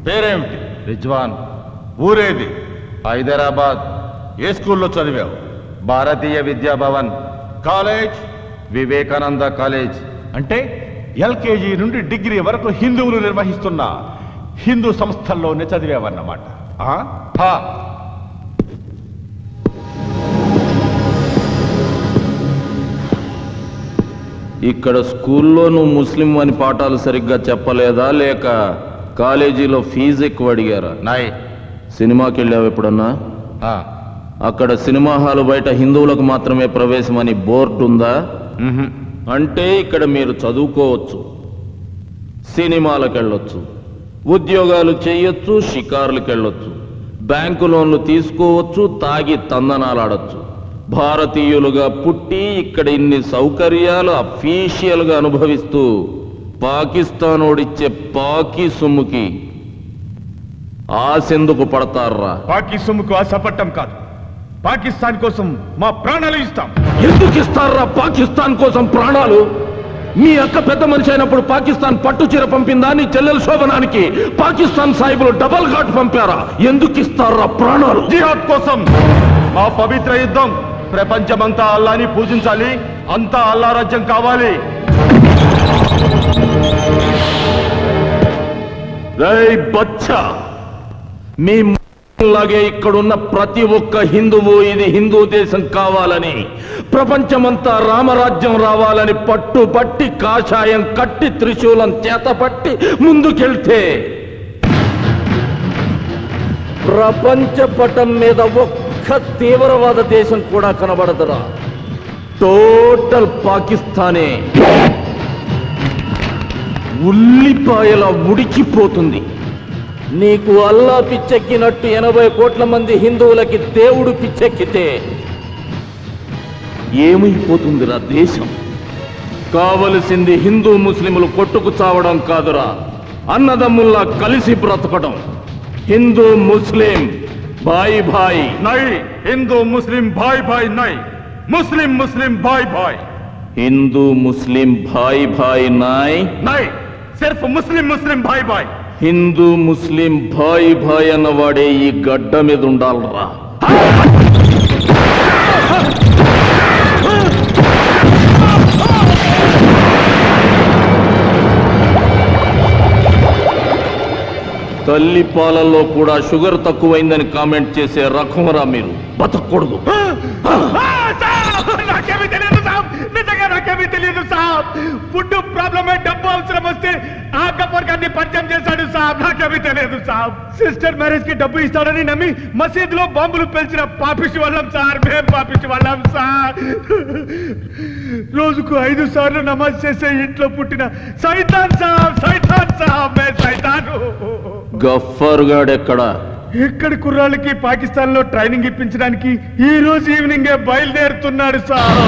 పేరేమిటి? రిజ్వాన్. ఊరేది? హైదరాబాద్. ఏ స్కూల్లో చదివావు? భారతీయ విద్యాభవన్. కాలేజ్? వివేకానంద కాలేజ్. అంటే ఎల్కేజీ నుండి డిగ్రీ వరకు హిందువులు నిర్వహిస్తున్న హిందూ సంస్థల్లోనే చదివావన్నమాట. ఇక్కడ స్కూల్లో నువ్వు ముస్లిం అని పాఠాలు సరిగ్గా చెప్పలేదా, లేక కాలేజీలో ఫీజు ఎక్కువ అడిగారా? నాయ్. సినిమాకి వెళ్ళావు ఎప్పుడన్నా? అక్కడ సినిమా హాలు బయట హిందువులకు మాత్రమే ప్రవేశం అని బోర్డు ఉందా? అంటే ఇక్కడ మీరు చదువుకోవచ్చు, సినిమాలకు వెళ్ళొచ్చు, ఉద్యోగాలు చేయొచ్చు, షికారులకు వెళ్ళొచ్చు, బ్యాంకు లోన్లు తీసుకోవచ్చు, తాగి తందనాలాడొచ్చు. భారతీయులుగా పుట్టి ఇక్కడ ఇన్ని సౌకర్యాలు అఫీషియల్గా అనుభవిస్తూ పాకిస్తానోడిచ్చే పాకి సొమ్ముకి ఆశెందుకు పడతారా? పాకి సొమ్ముకు ఆశపట్టం కాదు, పాకిస్తాన్ కోసం మా ప్రాణాలు ఇస్తాం. ఎందుకు ఇస్తారా పాకిస్తాన్ కోసం ప్రాణాలు? మీ అక్క పెద్ద మనిషి అయినప్పుడు పాకిస్తాన్ పట్టు చీర పంపిందా? నీ చెల్లెల శోభనానికి పాకిస్తాన్ సాహిబులు డబల్ ఘాట్ పంపారా? ఎందుకు ఇస్తారా ప్రాణాలు? జిహాద్ కోసం. మా పవిత్ర యుద్ధం. ప్రపంచమంతా అల్లాని పూజించాలి, అంతా అల్లా రాజ్యం కావాలి. రేయ్ బచ్చా, మీ లాగే ఇక్కడున్న ప్రతి ఒక్క హిందువు ఇది హిందూ దేశం కావాలని, ప్రపంచమంతా రామరాజ్యం రావాలని పట్టుబట్టి కాషాయం కట్టి త్రిశూలం చేతపట్టి ముందుకెళ్తే ప్రపంచ పటం మీద ఒక్క తీవ్రవాద దేశం కూడా కనబడదురా. టోటల్ పాకిస్తానే ఉల్లిపాయలా ఉడికిపోతుంది. నీకు అల్లా పిచ్చెక్కినట్టు 80 కోట్ల మంది హిందువులకి దేవుడు పిచ్చెక్కితే ఏమైపోతుందిరా దేశం? కావలసింది హిందూ ముస్లింలు కొట్టుకు చావడం కాదురా, అన్నదమ్ముల్లా కలిసి బ్రతకడం. హిందూ ముస్లిం భాయ్ భాయ్ నై. హిందూ ముస్లిం భాయ్ భాయ్ నై. ముస్లిం ముస్లిం భాయ్ భాయ్. హిందూ ముస్లిం భాయ్ భాయ్ నాయ్ నై. సిర్ఫ్ ముస్లిం ముస్లిం భాయ్ భాయ్. హిందూ ముస్లిం భాయ్ భాయ్ అన్నవాడే ఈ గడ్డ మీద ఉండాలరా. తల్లి పాలల్లో కూడా షుగర్ తక్కువైందని కామెంట్ చేసే రకమరా మీరు. బతకూడదు. నాకేమీ తెలియదు సాబ్, నిజంగా నాకేమీ తెలియదు సాబ్. ఫుడ్ ప్రాబ్లమే, డబ్బు అవసరం వస్తే ఆ గఫర్ గారిని పరిచయం చేశాడు సాబ్. నాకేమీ తెలియదు సాబ్. సిస్టర్ మ్యారేజ్ కి డబ్బు ఇస్తాడని నమ్మి మసీదులో బాంబులు పేల్చిన పాపిష్టి వాళ్ళం సార్. మేం పాపిష్టి వాళ్ళం సార్. రోజుకు 5 సార్లు నమాజ్ చేసే ఇంట్లో పుట్టిన సైతాన్ సాబ్. సైతాన్ సాబ్, మే సైతాను. గఫర్ గాడెక్కడా? ఇక్కడి కుర్రాళ్ళకి పాకిస్తాన్ లో ట్రైనింగ్ ఇప్పించడానికి ఈ రోజు ఈవినింగే బయలుదేరుతున్నాడు సార్.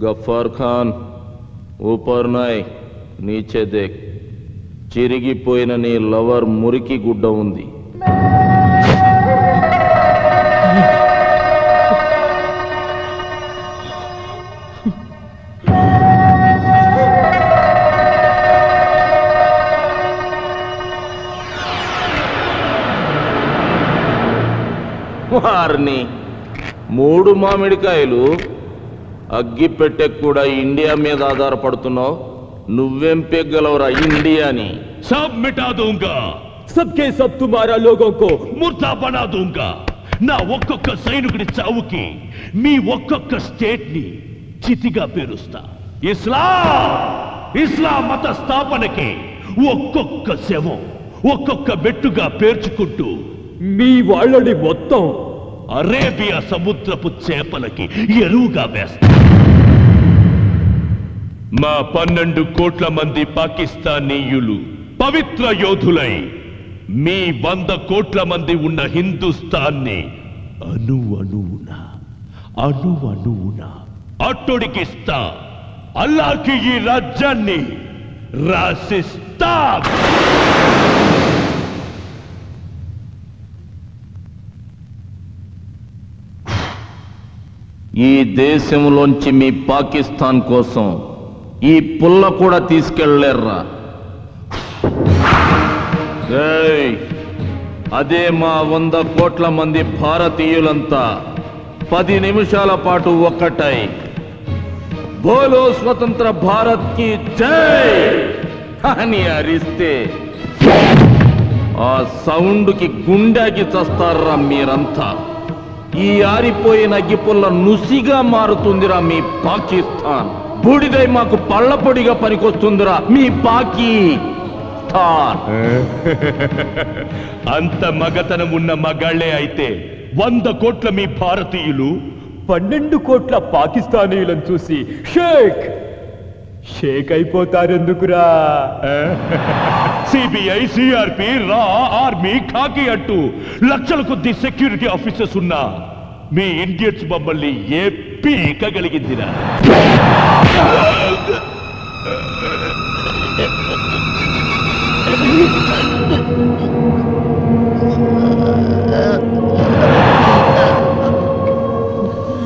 గఫార్ ఖాన్ ఊపర్ నాయ్ నీచే దేక్ చిరిగిపోయిన నీ లవర్ మురికి గుడ్డ ఉంది. వారిని 3 మామిడికాయలు అగ్గి పెట్టే కూడా ఇండియా మీద ఆధారపడుతున్నావు. నువ్వేం పెగ్గలవరా ఇండియాని? सब मिटा दूंगा, सबके सब तुम्हारा लोगों को मुर्दा बना दूंगा. నా ఒక్కొక్క సైనికుడి చావుకి మీ ఒక్కొక్క స్టేట్ ని చితిగా పేరుస్తా. ఇస్లాం మత స్థాపనకి ఒక్కొక్క శవం ఒక్కొక్క బెట్టుగా పేర్చుకుంటూ మీ వాళ్ళని మొత్తం అరేబియా సముద్రపు చేపలకి ఎరువుగా వేస్తా. మా 12 కోట్ల మంది పాకిస్తానీయులు పవిత్ర యోధులై మీ 100 కోట్ల మంది ఉన్న హిందుస్థాన్ని అణువణువున అట్టొడికిస్తా. అల్లాహ్కి ఈ రాజ్యాన్ని రాసిస్తా. ఈ దేశంలోంచి మీ పాకిస్తాన్ కోసం ఈ పుల్ల కూడా తీసుకెళ్లేర్రా. అదే మా 100 కోట్ల మంది భారతీయులంతా 10 నిమిషాల పాటు ఒక్కటై బోలో స్వతంత్ర భారత్ కి జై అని అరిస్తే ఆ సౌండ్ కి గుండెకి చస్తారా మీరంతా. ఈ ఆరిపోయిన అగ్గిపుల్ల నుసిగా మారుతుందిరా మీ పాకిస్తాన్. బూడిదై మాకు పళ్ళపొడిగా పనికొస్తుందిరా మీ పాకిస్తాన్. అంత మగతనం ఉన్న మగాళ్లే అయితే 100 కోట్ల మీ భారతీయులు 12 కోట్ల పాకిస్తానీయులను చూసి షేక్ అయిపోతారెందుకురా? సిబిఐ, సిఆర్పి, రా, ఆర్మీ, ఖాకీ అంటూ లక్షల కొద్ది సెక్యూరిటీ ఆఫీసర్స్ ఉన్నా మీ ఇండియన్స్ మమ్మల్ని ఏ పీకగలిగిందిరా?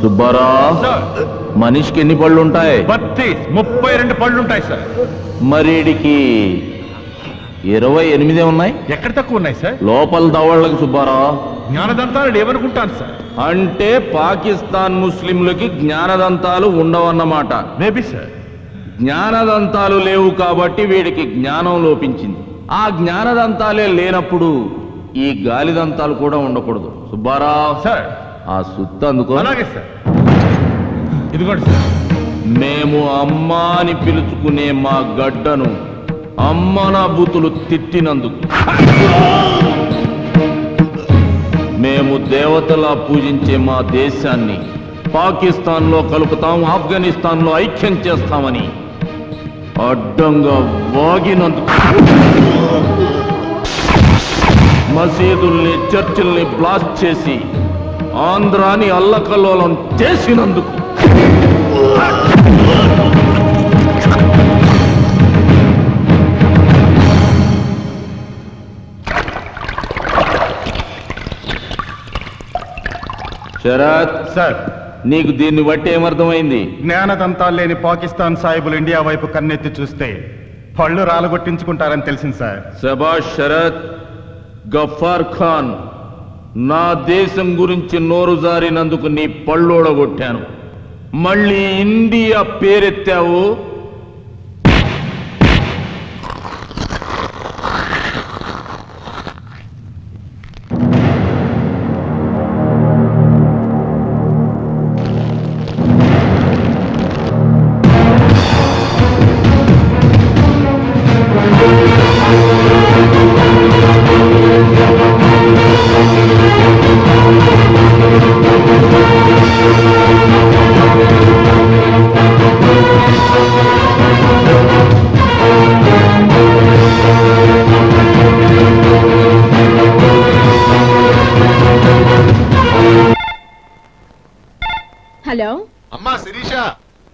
సుబ్బారా, మనిషికి ఎన్ని పళ్ళు ఉంటాయి? 32 పళ్ళు ఉంటాయి సార్. మరీడికి 28 ఉన్నాయి. ఎక్కడ తక్కువ ఉన్నాయి సార్? లోపల దవళ్ళకి సుబ్బారా. జ్ఞానదంతాలు ఏమనుకుంటాను సార్? అంటే పాకిస్తాన్ ముస్లింలకి జ్ఞానదంతాలు ఉండవన్నమాట. Maybe sir. జ్ఞానదంతాలు లేవు కాబట్టి వీడికి జ్ఞానం లోపించింది. ఆ జ్ఞానదంతాలే లేనప్పుడు ఈ గాలిదంతాలు కూడా ఉండకూడదు. సుబ్బారా సార్, ఆ సుత్త అందుకో. అలాగే సార్. ఇదిగోండి సార్. మేము అమ్మా అని పిలుచుకునే మా గడ్డను అమ్మనా బూతులు తిట్టినందుకు, మేము దేవతలా పూజించే మా దేశాన్ని పాకిస్తాన్లో కలుపుతాం, ఆఫ్ఘనిస్తాన్లో ఐక్యం చేస్తామని అడ్డంగా వాగినందుకు, మసీదుల్ని చర్చిల్ని బ్లాస్ట్ చేసి ఆంధ్రాని అల్లకల్లోలం చేసినందుకు, శరత్ సార్, నీకు దీన్ని బట్టి ఏమర్థమైంది? జ్ఞానదంతాలు లేని పాకిస్తాన్ సాహిబులు ఇండియా వైపు కన్నెత్తి చూస్తే పళ్ళు రాలగొట్టించుకుంటారని తెలిసింది సార్. శబాష్ శరత్. గఫార్ ఖాన్, నా దేశం గురించి నోరు జారినందుకు నీ పళ్ళోడగొట్టాను. మళ్ళీ ఇండియా పేరెత్తావు,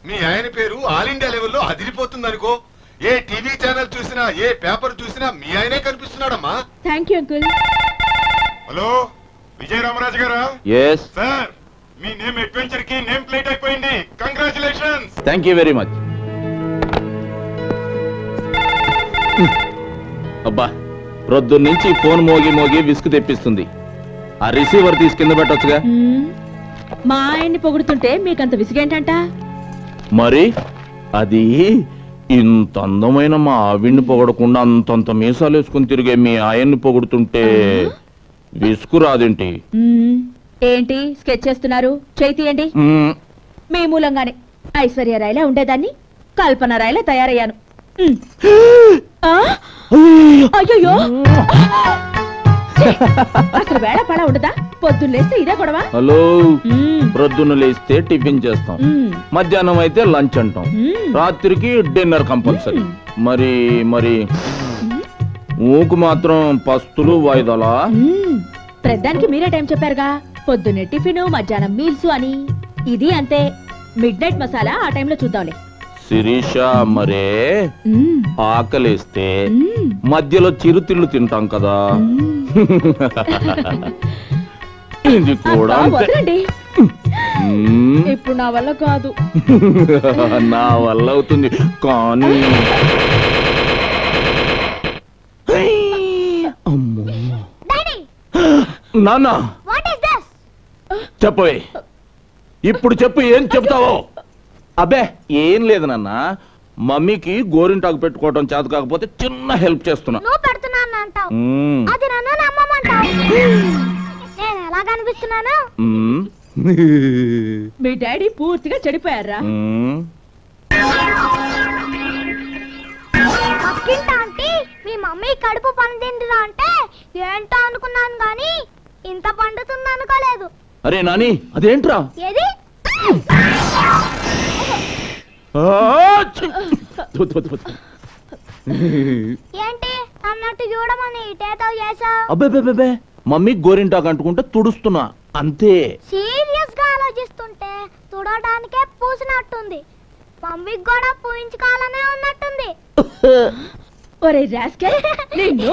మీ ఆయన పేరు ఆల్ ఇండియా లెవెల్లో అదిరిపోతుంది అనుకో. ఏ టీవీ ఛానల్ చూసినా, ఏ పేపర్ చూసినా మీ ఆయనే కనిపిస్తున్నాడమ్మా. Thank you uncle. Hello, Vijaya Ramaraju గారా? ఎస్ సార్, మీ నేమ్ అడ్వెంచర్ కి నేమ్ ప్లేట్ అయిపోయింది. Congratulations. Thank you very much. అబ్బా, ప్రొద్దున్నుంచి ఫోన్ మోగి మోగి విసుగు తెప్పిస్తుంది. ఆ రిసీవర్ తీసి కింద పెట్టొచ్చుగా. మా ఆయన్ని పొగుడుతుంటే మీకంత విసిగేంటంట? మరి అది ఇంత అందమైన మా ఆవిడ్ని పొగడకుండా అంతంత మీసాలు వేసుకుని తిరిగే మీ ఆయన్ని పొగుడుతుంటే విసుగు రాదేంటి? ఏంటి స్కెచ్ చేస్తున్నారు? చేయి తీయండి. మీ మూలంగానే ఐశ్వర్య రాయలా ఉండేదాన్ని కల్పన రాయలా తయారయ్యాను. అయ్యో, అసలు వేళ పడ ఉండదా? పొద్దున్న లేస్తే ఇదే గొడవ. హలో, ప్రొద్దున లేస్తే టిఫిన్ చేస్తాం, మధ్యాహ్నం అయితే లంచ్ అంటాం, రాత్రికి డిన్నర్ కంపల్సరీ. మరి మరి ఊకు మాత్రం పస్తులు వాయిదాలా? ప్రధానికి మీరే టైం చెప్పారుగా, పొద్దున్నే టిఫిన్, మధ్యాహ్నం మీల్స్ అని. ఇది అంతే. మిడ్ నైట్ మసాలా ఆ టైంలో చూద్దాంలే. శిరీష, మరే ఆకలేస్తే మధ్యలో చిరుతిళ్ళు తింటాం కదా, ఇది కూడా వదలండి. ఇప్పుడు నా వల్ల కాదు. నా వల్ల అవుతుంది కానీ నాన్న చెప్పవే, ఇప్పుడు చెప్పు, ఏం చెప్తావో? అబ్బే ఏం లేదు నాన్న, మమ్మీకి గోరింటాకు పెట్టుకోవడం చేత కాకపోతే చిన్న హెల్ప్ చేస్తున్నా. మీ డాడీ పూర్తిగా చెడిపోయారా? మీ మమ్మీ కడుపు పండిందిరా అంటే ఏంటో అనుకున్నాను గాని ఇంత పండుతుంది అనుకోలేదు. అరే నాని, అదేంట్రా? ఏది ఏంటి అన్నట్టు చూడమని ఇటేతో చేసావు? అబ్బే, మమ్మీ గోరింటాకు అంటుకుంటే తుడుస్తున్నా అంతే. సీరియస్ గా ఆలోచిస్తుంటే తుడడానికే పూసినట్టుంది. మమ్మీకి కూడా పూయించుకోవాలనే ఉన్నట్టుంది. ఒరే రాస్కెల్, నిన్ను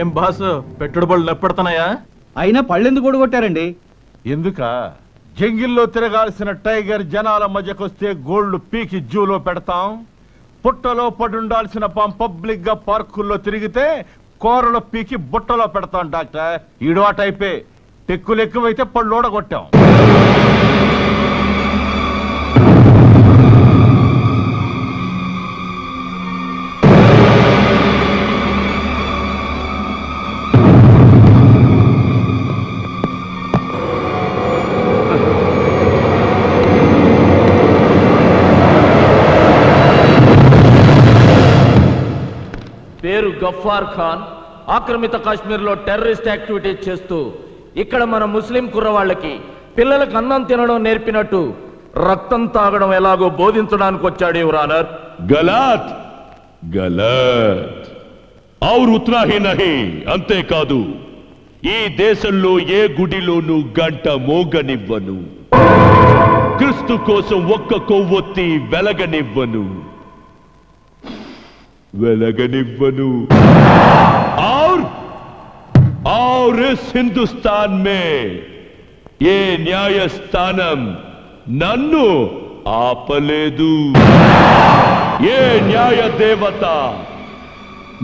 ఏం బాసు, పెట్టుడు బళ్ళు నెప్పెడుతున్నాయా? అయినా పళ్ళెందుకు కూడగొట్టారండి? ఎందుక? జంగిల్లో తిరగాల్సిన టైగర్ జనాల మధ్యకొస్తే గోల్డ్ పీకి జూలో పెడతాం. పుట్టలో పడుండాల్సిన పాం పబ్లిక్ గా పార్కుల్లో తిరిగితే కూరలో పీకి బుట్టలో పెడతాం. డాక్టర్, ఈడు ఆ టైపే. టెక్కులు ఎక్కువైతే పళ్ళు ఓడగొట్టాం. పేరు గఫార్ ఖాన్. ఆక్రమిత కాశ్మీర్ లో టెర్రరిస్ట్ యాక్టివిటీస్ చేస్తూ ఇక్కడ మన ముస్లిం కుర్రవాళ్ళకి పిల్లలకు అన్నం తినడం నేర్పినట్టు రక్తం తాగడం ఎలాగో బోధించడానికి వచ్చాడు యువర్ ఆనర్. గలత్ గలత్ ఔర్ ఉత్నా హీ నహీ. అంతేకాదు, ఈ దేశంలో ఏ గుడిలోనూ గంట మోగనివ్వను, క్రీస్తు కోసం ఒక్క కొవ్వొత్తి వెలగనివ్వను. और इस हिंदुस्तान में ये न्यायस्थानम नन्नु आपलेदु. ये न्याय देवత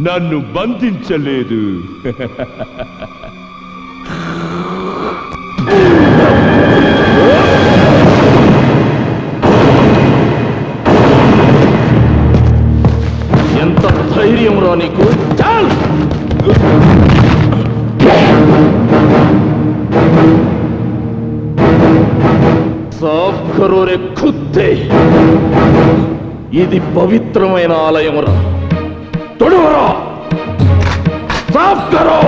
నన్ను బంధించలేదు. ఎంత ధైర్యం రా నీకు? చాల్ సాఫ్ కరో రే ఖుద్దే. ఇది పవిత్రమైన ఆలయం రా. తొడవరా, సాఫ్ కరో.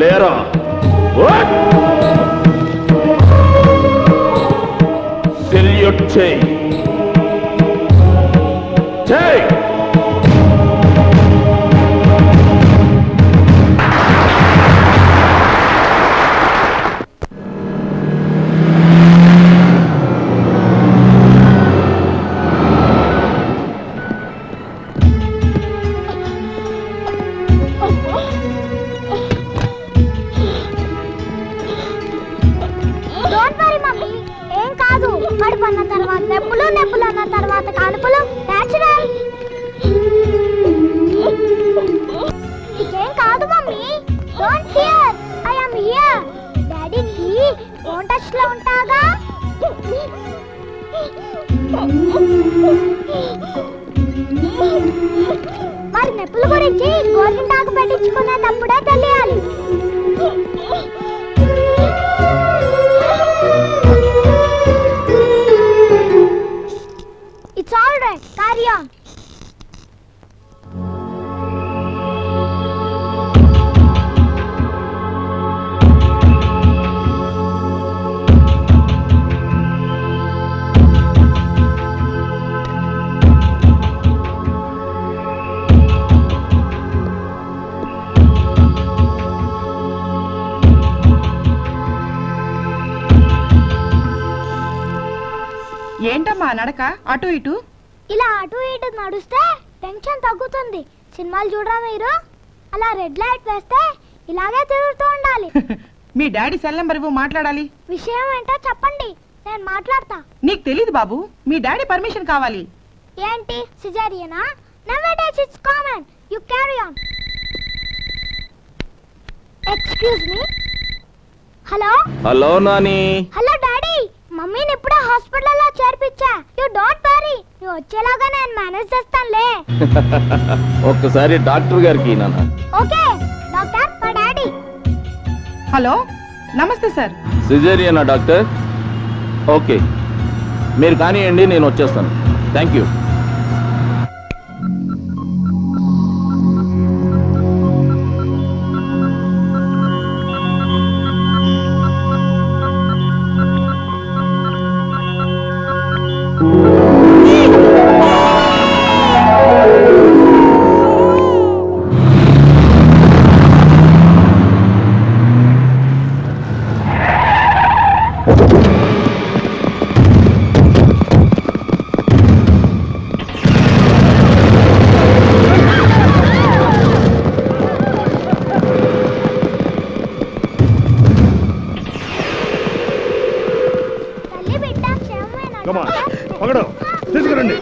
లేరా. చేయి చేయి. మరి నొప్పుల గురించి గోరింటాకు పెట్టించుకునేటప్పుడే తెలియాలి. It's all right. Carry on. ఏంటమ్మా నడక అటు ఇటు? ఇలా అటు ఇటు నడుస్తే టెన్షన్ తగ్గుతుంది. సినిమాలు చూడరా మీరు? అలా రెడ్ లైట్ వేస్తే ఇలాగే తిరుగుతూ ఉండాలి. మీ డాడీ సెల్ నంబర్ ఇవ్వు, మాట్లాడాలి. విషయం ఏంటో చెప్పండి, నేను మాట్లాడతా. నీకు తెలీదు బాబు, మీ డాడీ పర్మిషన్ కావాలి. ఏంటి సిజేరియనా? Nowadays it's common. You carry on. Excuse me. Hello hello Nani. Hello daddy, మమ్మీని ఇప్పుడే హాస్పిటల్లో చేర్పించా. యు డోంట్ వరీ, నువ్వు వచ్చేలాగా నేను మేనేజ్ చేస్తానులే. ఒక్కసారి డాక్టర్ గారికి నాన్న. ఓకే డాక్టర్, మా డాడీ. హలో నమస్తే సార్. సిజేరియనా డాక్టర్? ఓకే మీరు కానివ్వండి, నేను వచ్చేస్తాను. Thank you. తీసుకురండి.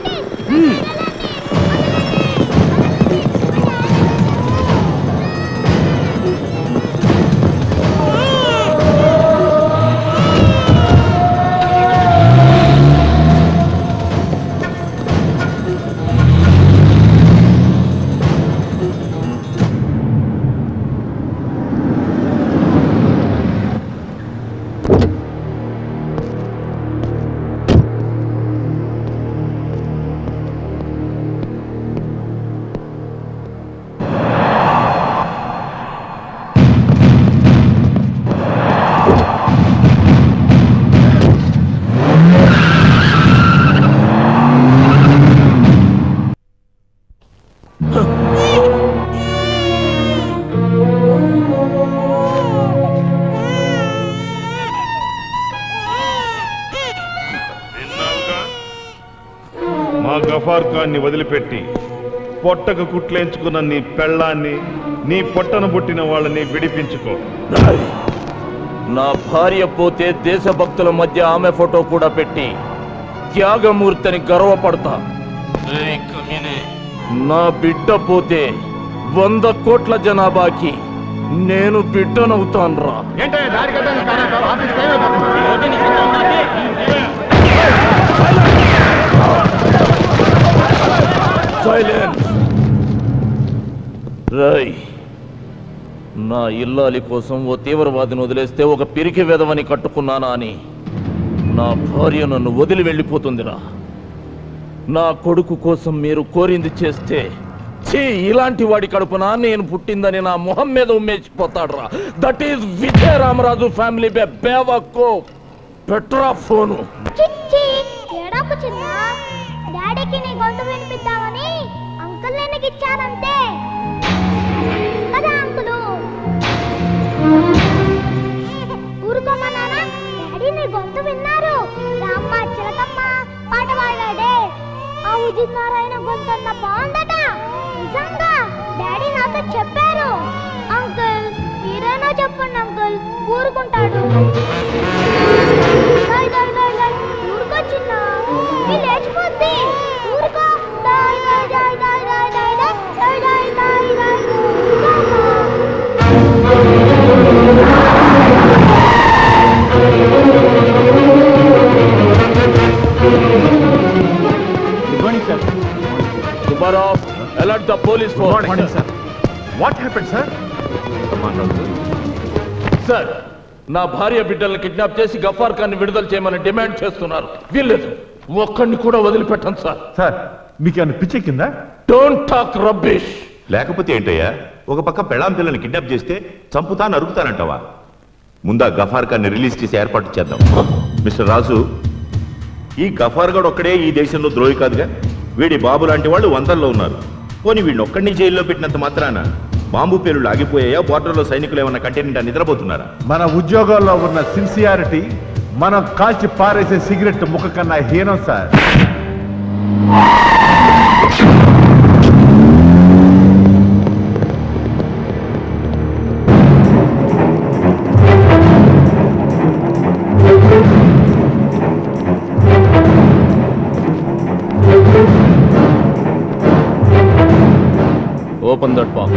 గఫార్ ఖాన్ని వదిలిపెట్టి పొట్టకు కుట్లేంచుకున్న నీ పెళ్ళాన్ని, నీ పొట్టను పుట్టిన వాళ్ళని విడిపించుకో. నా భార్య పోతే దేశభక్తుల మధ్య ఆమె ఫోటో కూడా పెట్టి త్యాగమూర్తిని గర్వపడతా. నా బిడ్డ పోతే 100 కోట్ల జనాభాకి నేను బిడ్డనవుతాన్రా. రై, నా ఇల్లాలి కోసం ఓ తీవ్రవాదిని వదిలేస్తే ఒక పిరికి వెధవని కట్టుకున్నానా అని నా భార్య నన్ను వదిలి వెళ్ళిపోతుందిరా. నా కొడుకు కోసం మీరు కోరింది చేస్తే ఇలాంటి వాడి కడుపున నేను పుట్టిందని నా మొహం మీద ఉమ్మేసిపోతాడురా. That is Vijaya Ramaraju family బేవకో. పెట్రా ఫోను. ఏడా ఊరుకు చిన్న. డాడీకి నీ గొంతు వినిపిద్దామని అంకుల్ నేను ఇచ్చానంతే కదా అంకులు. ఊరుకోమన్నానా? డాడీ నీ గొంతు విన్నారు. రామ్మ చిలకమ్మ పాట పాడాడే. ఆ ఉదిత్ నారాయణ గొంతు అన్న బాగుందట. నిజంగా డాడీ నాతో చెప్పారు. అంకుల్ మీరేనా చెప్పండి అంకుల్, ఊరుకుంటాడు. ఊరుకో చిన్న, మీ లేచిపోద్ది. ఊరుకో. Alert the police force. Good morning, sir. What happened, sir? Sir, నా భార్య బిడ్డల్ని కిడ్నాప్ చేసి గఫార్ ఖాన్ విడుదల చేయమని డిమాండ్ చేస్తున్నారు. వీల్లేదు, ఒక్కడిని కూడా వదిలిపెట్టండి సార్. సార్ మీకేమైనా పిచ్చి కింద? Don't talk rubbish. లేకపోతే ఏంటయ్యా, ఒక పక్క పెళ్ళాం పిల్లని కిడ్నాప్ చేస్తే చంపుతా నరుకుతానంటావా? ముందా గఫార్ ఖాన్ని రిలీజ్ చేసి ఏర్పాటు చేద్దాం. మిస్టర్ రాజు, ఈ గఫార్ గడ్ ఒక్కడే ఈ దేశంలో ద్రోహి కాదుగా. వీడి బాబు లాంటి వాళ్ళు వందల్లో ఉన్నారు. పోనీ వీడిని ఒక్కడిని జైల్లో పెట్టినంత మాత్రాన బాంబు పేలుళ్ళు ఆగిపోయాయా? బోర్డర్లో సైనికులు ఏమన్నా కంటైనెంట్ నిద్రపోతున్నారా? మన ఉద్యోగాల్లో ఉన్న సిన్సియారిటీ మనం కాల్చి పారేసే సిగరెట్ ముక్క కన్నా హీనం sir. Open that box.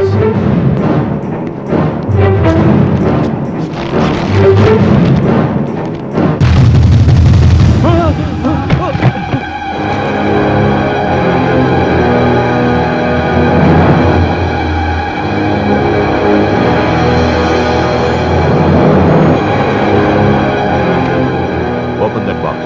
Open that box.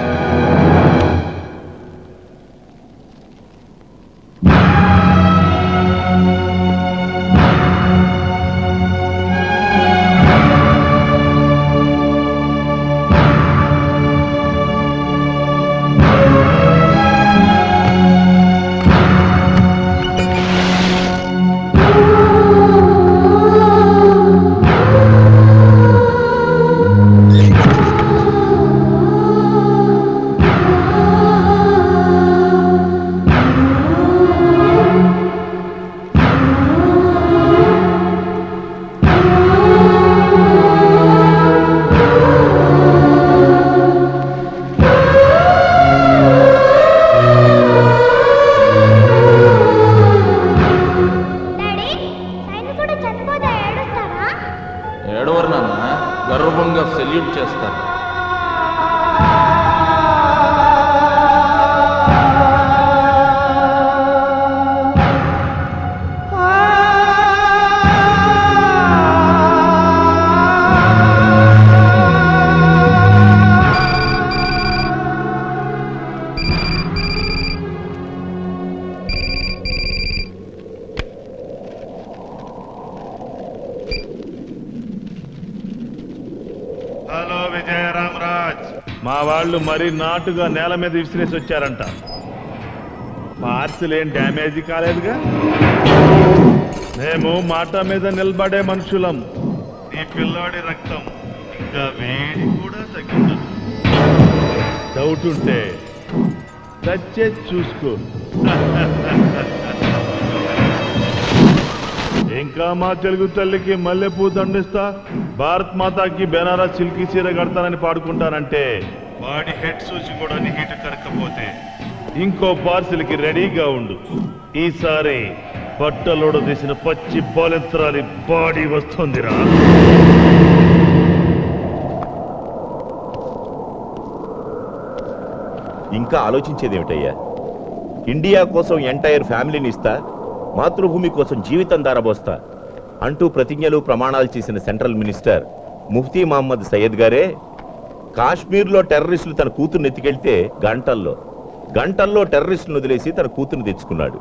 ఏడవరు నాన్న, గర్వంగా సెల్యూట్ చేస్తారు. హలో విజయరామ్ రాజ్, మా వాళ్ళు మరీ నాటుగా నేల మీద విసిరేసి వచ్చారంట. పార్సిల్ ఏం డ్యామేజ్ కాలేదుగా? మేము మాట మీద నిలబడే మనుషులం. ఈ పిల్లాడి రక్తం ఇంకా వేడి కూడా తగ్గించదు. డౌట్ ఉంటే టచ్ చేసి చూసుకో. ఇంకా మా తెలుగు తల్లికి మల్లెపూ దండిస్తా, భారత్ మాతాకి బెనారస్ సిల్కి చీర కడతానని పాడుకుంటానంటే వాడి హెడ్ సూచి కూడా హీట్ కరకపోతే ఇంకో పార్సిల్కి రెడీగా ఉండు. ఈసారి బట్టలోడు తీసిన పచ్చి బాలెంతరాలి బాడీ వస్తుందిరా. ఇంకా ఆలోచించేదేమిటయ్యా? ఇండియా కోసం ఎంటైర్ ఫ్యామిలీని ఇస్తా, మాతృభూమి కోసం జీవితం దారబోస్తా అంటూ ప్రతిజ్ఞలు ప్రమాణాలు చేసిన సెంట్రల్ మినిస్టర్ ముఫ్తీ మహమ్మద్ సయ్యద్ గారే కాశ్మీర్లో టెర్రరిస్టులు తన కూతుర్ని ఎత్తుకెళ్తే గంటల్లో టెర్రరిస్టులను వదిలేసి తన కూతుర్ని తెచ్చుకున్నాడు.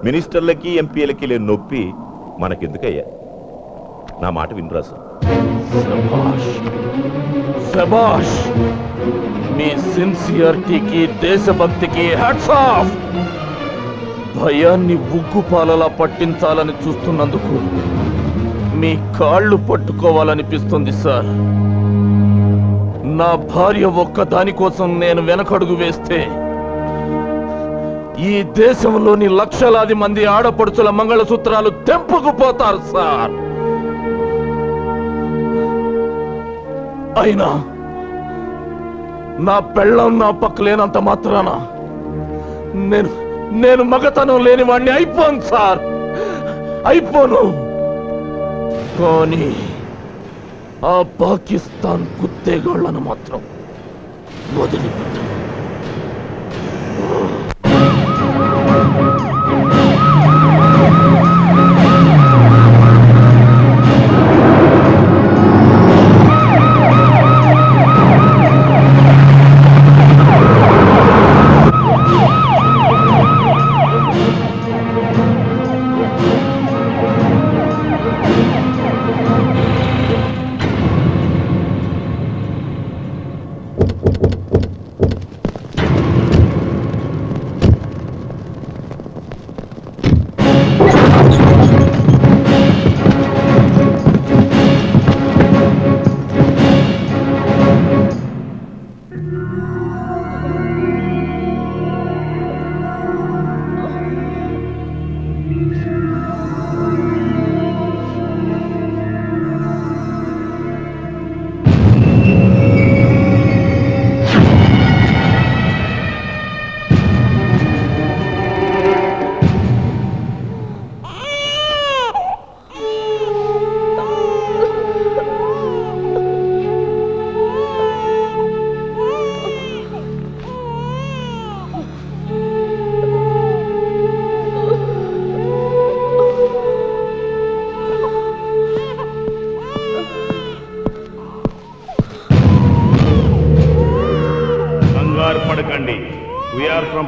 మినిస్టర్లకి ఎంపీలకి లేని నొప్పి మనకెందుకయ్యా? నా మాట వినరాసు. శభాష్, శభాష్. మీ సిన్సియారిటీకి దేశభక్తికి హ్యాట్స్ ఆఫ్. భయాన్ని ఉగ్గుపాలలా పట్టించాలని చూస్తున్నందుకు మీ కాళ్ళు పట్టుకోవాలనిపిస్తుంది సార్. నా భార్య ఒక్క దానికోసం నేను వెనకడుగు వేస్తే ఈ దేశంలోని లక్షలాది మంది ఆడపడుచుల మంగళసూత్రాలు తెంపుకుపోతారు సార్. అయినా నా పెళ్ళం నా పక్కలేనంత మాత్రాన నేను మగతనం లేని వాడిని అయిపోను సార్, అయిపోను. కానీ ఆ పాకిస్తాన్ కుత్తేగాళ్లను మాత్రం వదిలిపెట్టాను.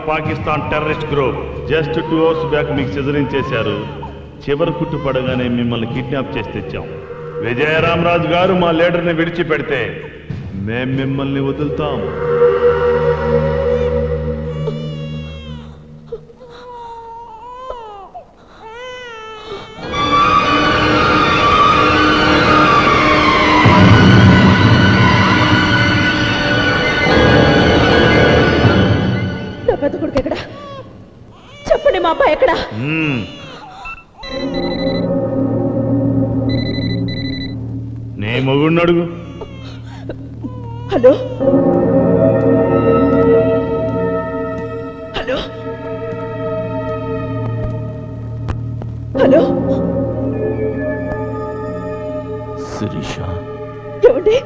Pakistan terrorist group just 2 hours back మీకు చెదిరించేశారు. చివరి కుట్టు పడగానే మిమ్మల్ని కిడ్నాప్ చేసి తెచ్చాం. విజయరామరాజు గారు మా లీడర్ని విడిచిపెడితే మేం మిమ్మల్ని వదులుతాం. చెప్పండి మా అబ్బాయి ఎక్కడ? నీ మొగుడిని అడుగు. హలో హలో హలో శిరీష, ఏమండి?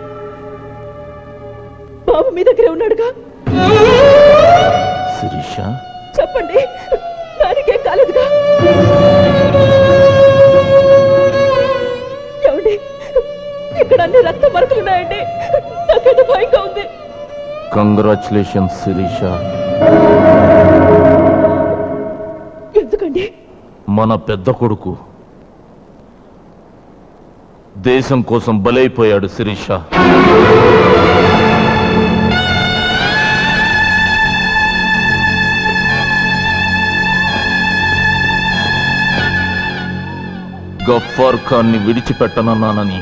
బాబు మీ దగ్గరే ఉన్నాడుగా? శిరీష చెప్పండి, దానికేం కాలేదుగా? ఏమండి, ఇక్కడ అన్ని రక్త మరకలున్నాయండి. నాకేదో భయంగా ఉంది. కంగ్రాచులేషన్స్ శిరీష. ఎందుకండి? మన పెద్ద కొడుకు దేశం కోసం బలైపోయాడు శిరీష. గఫ్ఫార్ ఖాన్ని విడిచిపెట్టనన్నానని,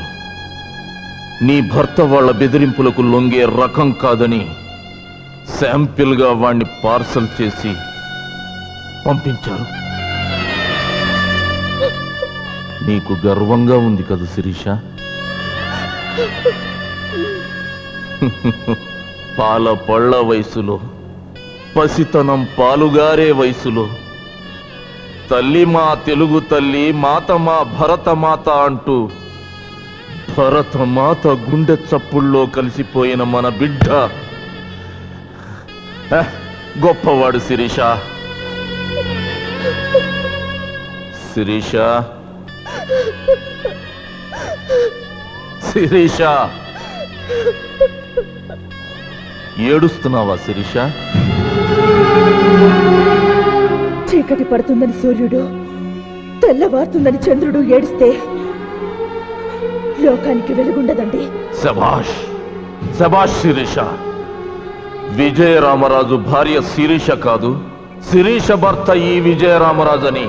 నీ భర్త వాళ్ళ బెదిరింపులకు లొంగే రకం కాదని శాంపిల్ గా వాణ్ణి పార్సల్ చేసి పంపించారు. నీకు గర్వంగా ఉంది కదా శిరీష? పాల పళ్ళ వయసులో, పసితనం పాలుగారే వయసులో తల్లి మా తెలుగు తల్లి, మాత మా భరతమాత అంటూ భరతమాత గుండె చప్పుల్లో కలిసిపోయిన మన బిడ్డ గొప్పవాడు శిరీష. శిరీష, శిరీష, ఏడుస్తున్నావా శిరీష? చీకటి పడుతుందని సూర్యుడు, తెల్లవారుతుందని చంద్రుడు ఏడిస్తే లోకానికి వెలుగుండదండి. శభాష్, శభాష్ శిరీష. విజయరామరాజు భార్య శిరీష కాదు, శిరీష భర్త ఈ విజయరామరాజు అని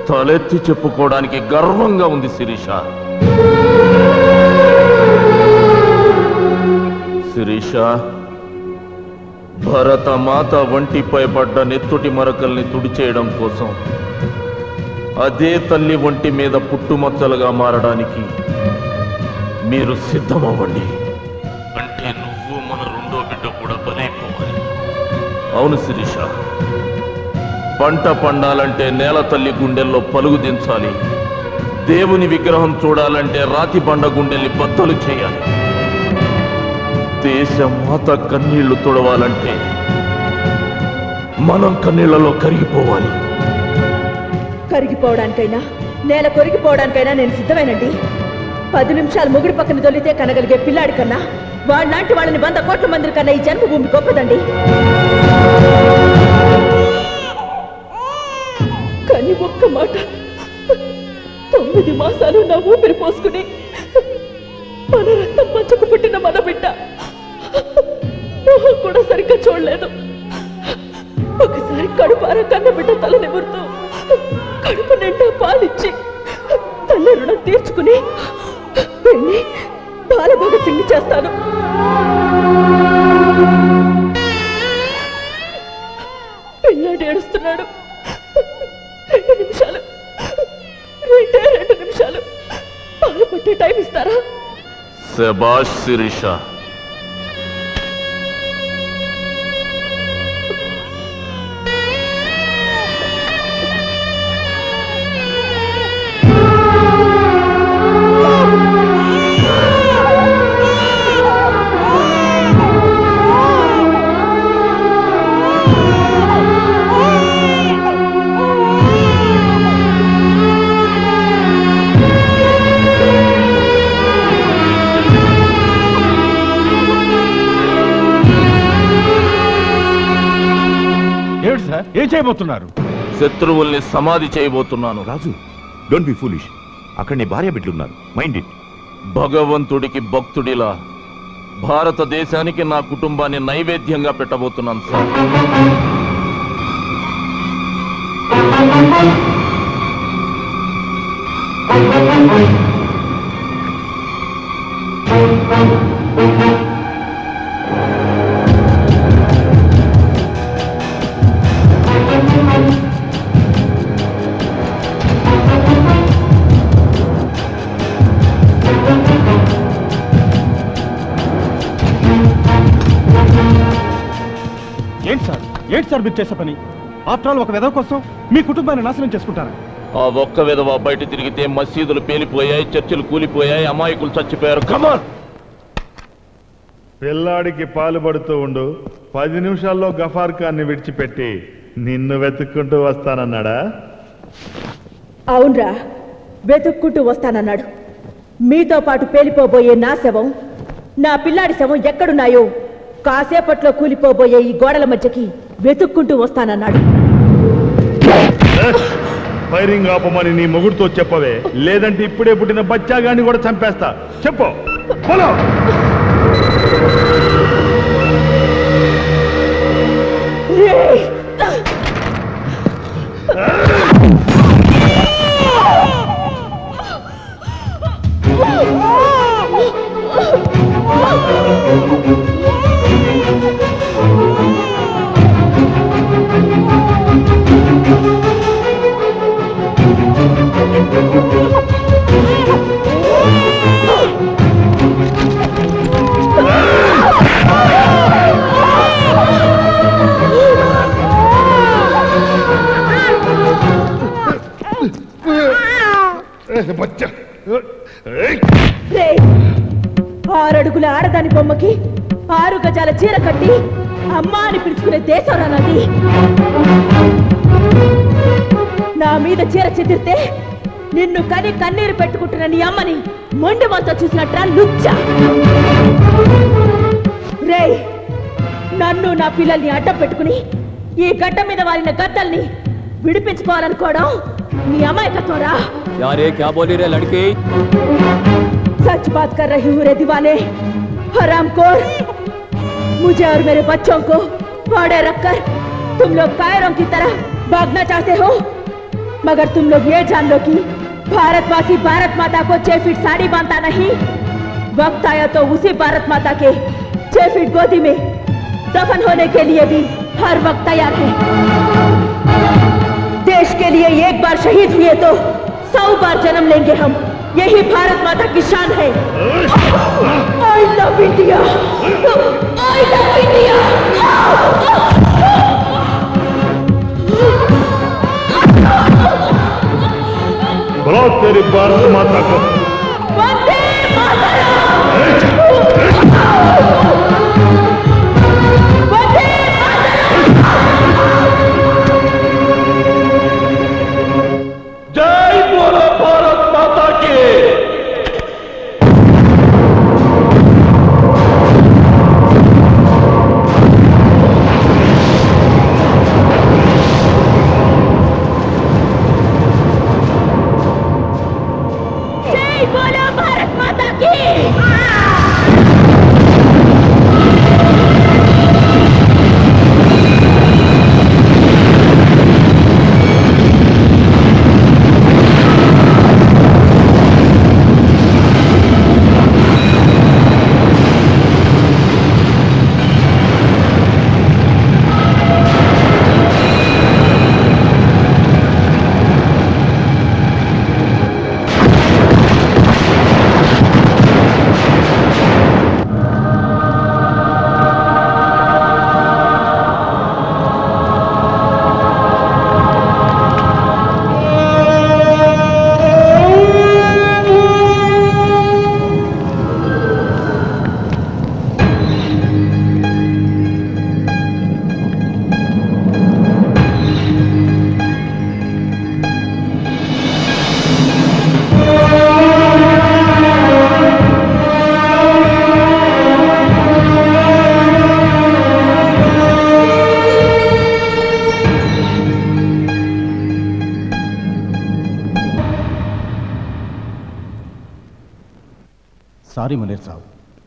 తలెత్తి చెప్పుకోవడానికి గర్వంగా ఉంది శిరీష. శిరీష, భరతమాత వంటిపై పడ్డ నెత్తుటి మరకల్ని తుడిచేయడం కోసం అదే తల్లి ఒంటి మీద పుట్టుమచ్చలుగా మారడానికి మీరు సిద్ధమవ్వండి. అంటే నువ్వు మన రెండో బిడ్డ కూడా బలైపోవాలి. అవును శిరీష, పంట పండాలంటే నేల తల్లి గుండెల్లో పలుగు దించాలి. దేవుని విగ్రహం చూడాలంటే రాతి బండ గుండెల్ని బద్దలు చేయాలి. దేశమాత కన్నీళ్లు తుడవాలంటే మనం కన్నీళ్లలో కరిగిపోవాలి. కరిగిపోవడానికైనా నేల కొరిగిపోవడానికైనా నేను సిద్ధమేనండి. 10 నిమిషాలు ముగుడి పక్కన దొల్లితే కనగలిగే పిల్లాడి కన్నా వాళ్ళలాంటి వాళ్ళని 100 కోట్ల మంది కన్నా ఈ జన్మభూమి గొప్పదండి. కానీ ఒక్క మాట, 9 మాసాలు నా ఊపిరి పోసుకుని మన రక్తం పంచుకు పుట్టిన మన బిడ్డ మొహం కూడా సరిగ్గా చూడలేదు. ఒకసారి కడుపార కన్న బిడ్డ తల నిమురుతూ కడుపు నిండా పాలిచ్చి తల్లి రుణం తీర్చుకుని వెళ్ళి బాలభగత్ సింగ్ చేస్తాను. పిల్లాడు ఏడుస్తున్నాడు. 2 నిమిషాలు, 2 నిమిషాలు పాలు పట్టే టైం ఇస్తారా? శభాష్ శిరీష. ఏం చేయబోతున్నారు? శత్రువుల్ని సమాధి చేయబోతున్నాను. రాజు, డోంట్ బి ఫూలిష్. అక్కడ నీ భార్య బిడ్డలున్నారు, మైండ్ ఇట్. భగవంతుడికి భక్తుడిలా భారతదేశానికి నా కుటుంబాన్ని నైవేద్యంగా పెట్టబోతున్నాను సార్. ఏంటి సార్ మీరు చేసే పని? ఆఫ్టర్ ఆల్ ఒక విధవ కోసం మీ కుటుంబాన్ని నాశనం చేసుకుంటారా? ఆ ఒక్క విధవ బయట తిరిగితే మసీదులు పేలిపోయాయి, చర్చిలు కూలిపోయాయి, అమాయకులు చచ్చిపోయారు. కమాన్, పిల్లాడికి పాలు పడుతూ ఉండు. 10 నిమిషాల్లో గఫార్ ఖాన్ని విడిచిపెట్టి నిన్ను వెతుక్కుంటూ వస్తానన్నాడా? అవునరా, వెతుక్కుంటూ వస్తానన్నాడు. మీతో పాటు పేలిపోబోయే నా శవం, నా పిల్లాడి శవం ఎక్కడున్నాయో కాసేపట్లో కూలిపోబోయే ఈ గోడల మధ్యకి వెతుక్కుంటూ వస్తానన్నాడు. ఫైరింగ్ ఆపమని నీ మొగుడుతో చెప్పవే, లేదంటే ఇప్పుడే పుట్టిన బచ్చాగాన్ని కూడా చంపేస్తా. చెప్పు. బచ్చా 6 అడుగుల ఆడదాని బొమ్మకి 6 గజాల చీర కట్టి అమ్మా అని పిలుచుకునే దేశం రానది. నా మీద చీర చెదిరితే నిన్ను కని కన్నీరు పెట్టుకుంటున్న నీ అమ్మని మొండి మనతో చూసినట్రా లుచ్చ. రేయ్, నన్ను నా పిల్లల్ని అడ్డం పెట్టుకుని ఈ గడ్డ మీద వారిన గద్దల్ని విడిపించుకోవాలనుకోవడం నీ అమాయకత్వరా. यारे क्या बोली रे लड़की? सच बात कर रही हूँ रे दीवाने, हरामखोर. मुझे और मेरे बच्चों को फाड़े रखकर तुम लोग कायरों की तरह भागना चाहते हो, मगर तुम लोग ये जान लो कि भारतवासी भारत माता को 6 फीट साड़ी बांधता नहीं। वक्त आया तो उसी भारत माता के 6 फीट गोदी में दफन होने के लिए भी हर वक्त तैयार है। देश के लिए एक बार शहीद हुए तो 100 बार जन्म लेंगे हम, यही भारत माता की शान है। I love India, I love India. बोलो तेरी भारत माता को। वंदे मातरम। वंदे जय बोलो भारत माता की। जय बोलो भारत माता की। సారీ మునీర్ సాబ్,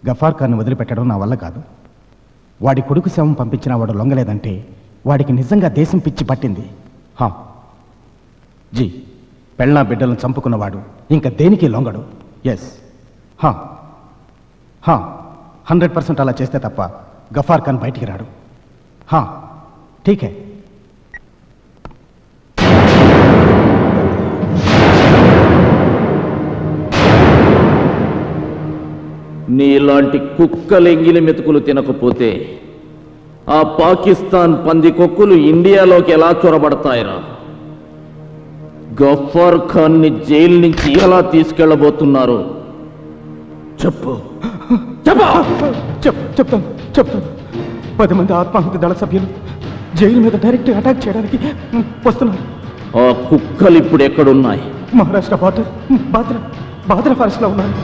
గఫార్ ఖాన్ వదిలిపెట్టడం నా వల్ల కాదు. వాడి కొడుకు శవం పంపించినా వాడు లొంగలేదంటే వాడికి నిజంగా దేశం పిచ్చి పట్టింది. హా జీ, పెళ్ళా బిడ్డలను చంపుకున్నవాడు ఇంకా దేనికి లొంగడు. ఎస్, హా హా 100% అలా చేస్తే తప్ప గఫార్ ఖాన్ బయటికి రాడు. హా ఠీకే. నీలాంటి కుక్కలు ఎంగిలి మెతుకులు తినకపోతే ఆ పాకిస్తాన్ పంది కొక్కులు ఇండియాలోకి ఎలా చొరబడతాయిరా? గఫార్ ఖాన్ ని జైలు నుంచి ఎలా తీసుకెళ్లబోతున్నారు చెప్పు. చెప్తాను 10 మంది ఆత్మాహుతి దళ సభ్యులు జైలు మీద డైరెక్ట్ అటాక్ చేయడానికి వస్తున్నారు. ఆ కుక్కలు ఇప్పుడు ఎక్కడున్నాయి? మహారాష్ట్ర బార్డర్ బాద్రా ఫారెస్ట్ లో ఉన్నారు.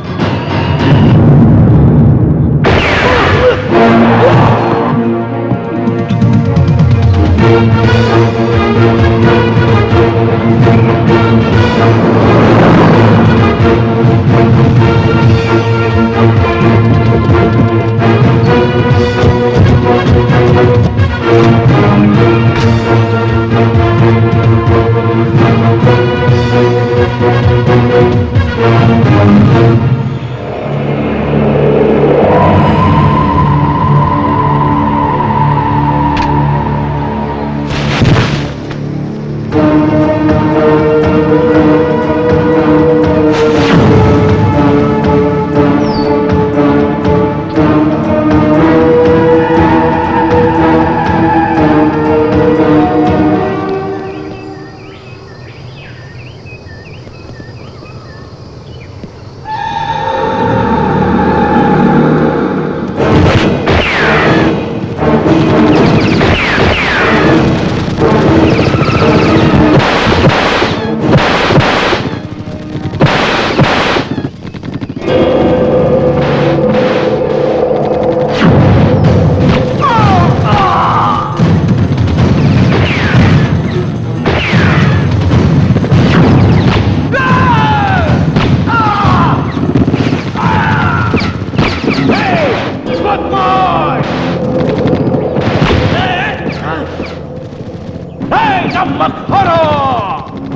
మక్ఫరా